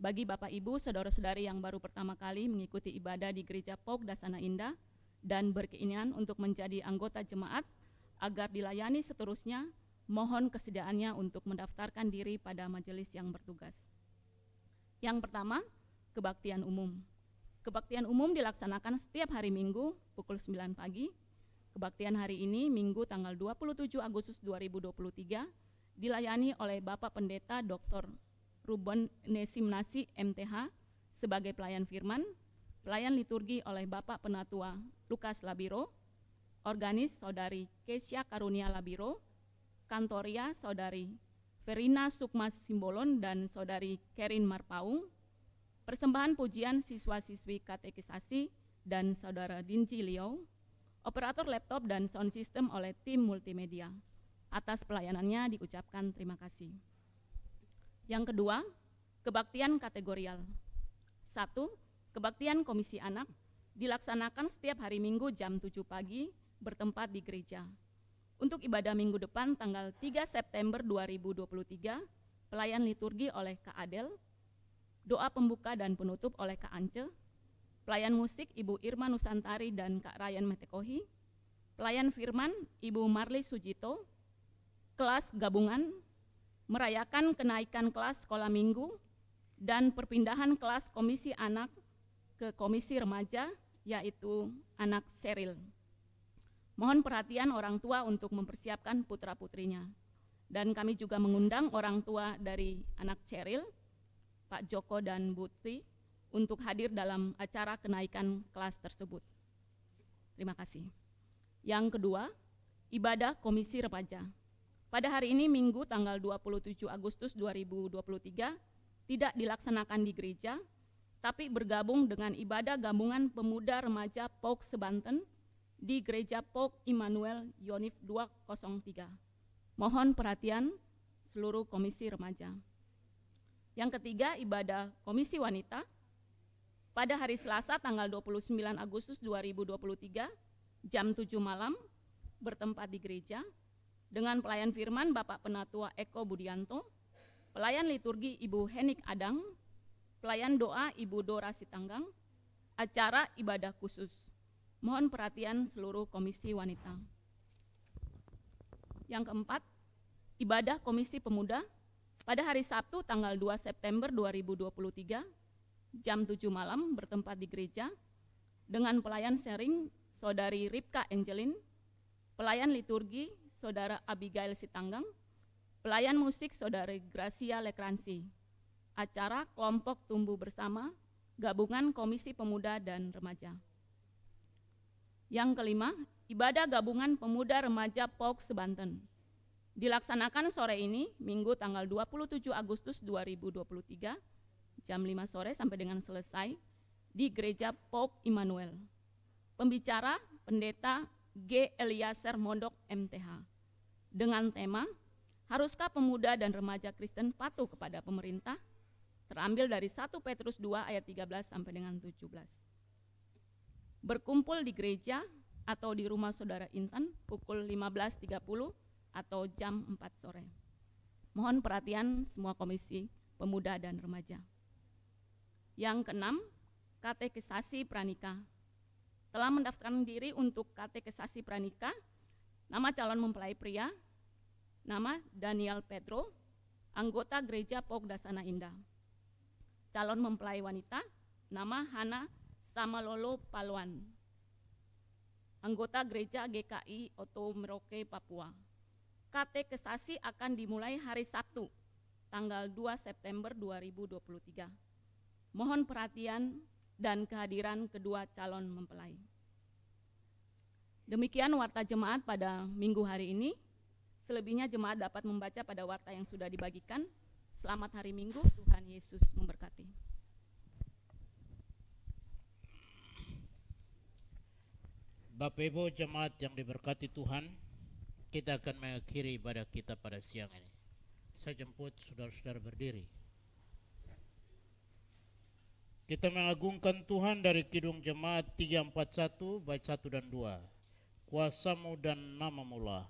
Bagi Bapak Ibu, saudara-saudari yang baru pertama kali mengikuti ibadah di Gereja POG Dasana Indah dan berkeinginan untuk menjadi anggota jemaat agar dilayani seterusnya, mohon kesediaannya untuk mendaftarkan diri pada majelis yang bertugas. Yang pertama, kebaktian umum. Kebaktian umum dilaksanakan setiap hari Minggu pukul 9 pagi. Kebaktian hari ini, Minggu tanggal 27 Agustus 2023, dilayani oleh Bapak Pendeta Dr. Ruben Nesimnasi MTH sebagai pelayan firman, pelayan liturgi oleh Bapak Penatua Lukas Labiro, organis Saudari Kesia Karunia Labiro, kantoria Saudari Verina Sukmas Simbolon dan Saudari Kerin Marpaung, persembahan pujian siswa-siswi katekisasi dan Saudara Dinci Liao, operator laptop dan sound system oleh tim multimedia. Atas pelayanannya diucapkan terima kasih. Yang kedua, kebaktian kategorial. 1. Kebaktian Komisi Anak dilaksanakan setiap hari Minggu jam 7 pagi bertempat di gereja. Untuk ibadah minggu depan tanggal 3 September 2023, pelayan liturgi oleh Kak Adel, doa pembuka dan penutup oleh Kak Ance, pelayan musik Ibu Irma Nusantari dan Kak Ryan Metekohi, pelayan firman Ibu Marli Sujito, kelas gabungan, merayakan kenaikan kelas sekolah minggu, dan perpindahan kelas komisi anak ke komisi remaja, yaitu anak Seril. Mohon perhatian orang tua untuk mempersiapkan putra-putrinya. Dan kami juga mengundang orang tua dari anak Ceril, Pak Joko dan Bu Tri, untuk hadir dalam acara kenaikan kelas tersebut. Terima kasih. Yang kedua, ibadah komisi remaja. Pada hari ini Minggu tanggal 27 Agustus 2023 tidak dilaksanakan di gereja, tapi bergabung dengan ibadah gabungan pemuda remaja POG Sebanten di Gereja POG Immanuel Yonif 203. Mohon perhatian seluruh komisi remaja. Yang ketiga, ibadah komisi wanita. Pada hari Selasa tanggal 29 Agustus 2023, jam 7 malam, bertempat di gereja, dengan pelayan firman Bapak Penatua Eko Budianto, pelayan liturgi Ibu Henik Adang, pelayan doa Ibu Dora Sitanggang, acara ibadah khusus. Mohon perhatian seluruh komisi wanita. Yang keempat, ibadah komisi pemuda pada hari Sabtu tanggal 2 September 2023, jam 7 malam bertempat di gereja, dengan pelayan sharing Saudari Ripka Angelin, pelayan liturgi Saudara Abigail Sitanggang, pelayan musik Saudari Gracia Lekransi, acara kelompok tumbuh bersama, gabungan komisi pemuda dan remaja. Yang kelima, ibadah gabungan pemuda remaja POG Sebanten. Dilaksanakan sore ini, Minggu tanggal 27 Agustus 2023, jam 5 sore sampai dengan selesai, di Gereja POG Immanuel. Pembicara, Pendeta G. Eliezer Mondok MTH. Dengan tema, haruskah pemuda dan remaja Kristen patuh kepada pemerintah? Terambil dari 1 Petrus 2 ayat 13 sampai dengan 17. Berkumpul di gereja atau di rumah saudara Intan pukul 15.30 atau jam 4 sore. Mohon perhatian semua komisi pemuda dan remaja. Yang keenam, katekisasi pranikah. Telah mendaftarkan diri untuk katekisasi pranikah, nama calon mempelai pria, nama Daniel Pedro, anggota Gereja Pogdasana Indah. Calon mempelai wanita, nama Hana Samalolo Paluan, anggota Gereja GKI Oto Merauke, Papua. Katekisasi akan dimulai hari Sabtu, tanggal 2 September 2023. Mohon perhatian dan kehadiran kedua calon mempelai. Demikian warta jemaat pada minggu hari ini. Selebihnya jemaat dapat membaca pada warta yang sudah dibagikan. Selamat hari Minggu, Tuhan Yesus memberkati. Bapak Ibu jemaat yang diberkati Tuhan, kita akan mengakhiri ibadah kita pada siang ini. Saya jemput saudara-saudara berdiri. Kita mengagungkan Tuhan dari Kidung Jemaat 341 bait 1 dan 2. Kuasa-Mu dan nama-Mu lah.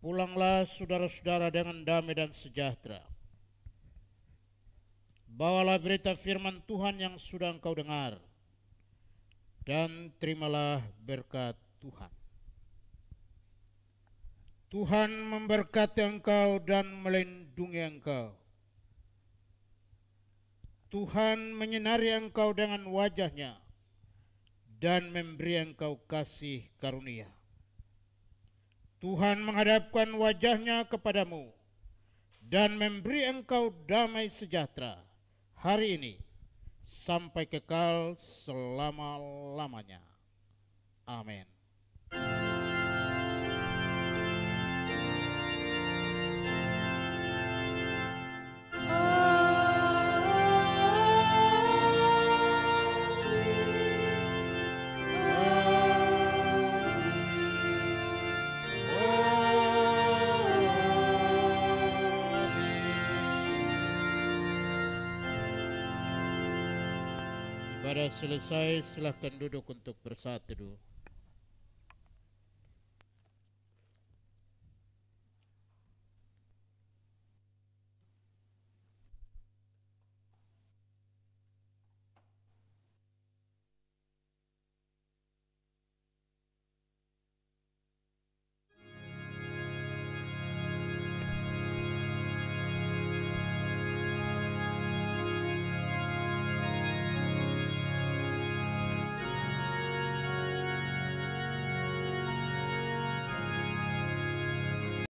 Pulanglah saudara-saudara dengan damai dan sejahtera. Bawalah berita firman Tuhan yang sudah engkau dengar, dan terimalah berkat Tuhan. Tuhan memberkati engkau dan melindungi engkau. Tuhan menyinari engkau dengan wajah-Nya dan memberi engkau kasih karunia. Tuhan menghadapkan wajah-Nya kepadamu dan memberi engkau damai sejahtera hari ini sampai kekal selama-lamanya. Amin. Ibadah selesai, silahkan duduk untuk bersaat teduh.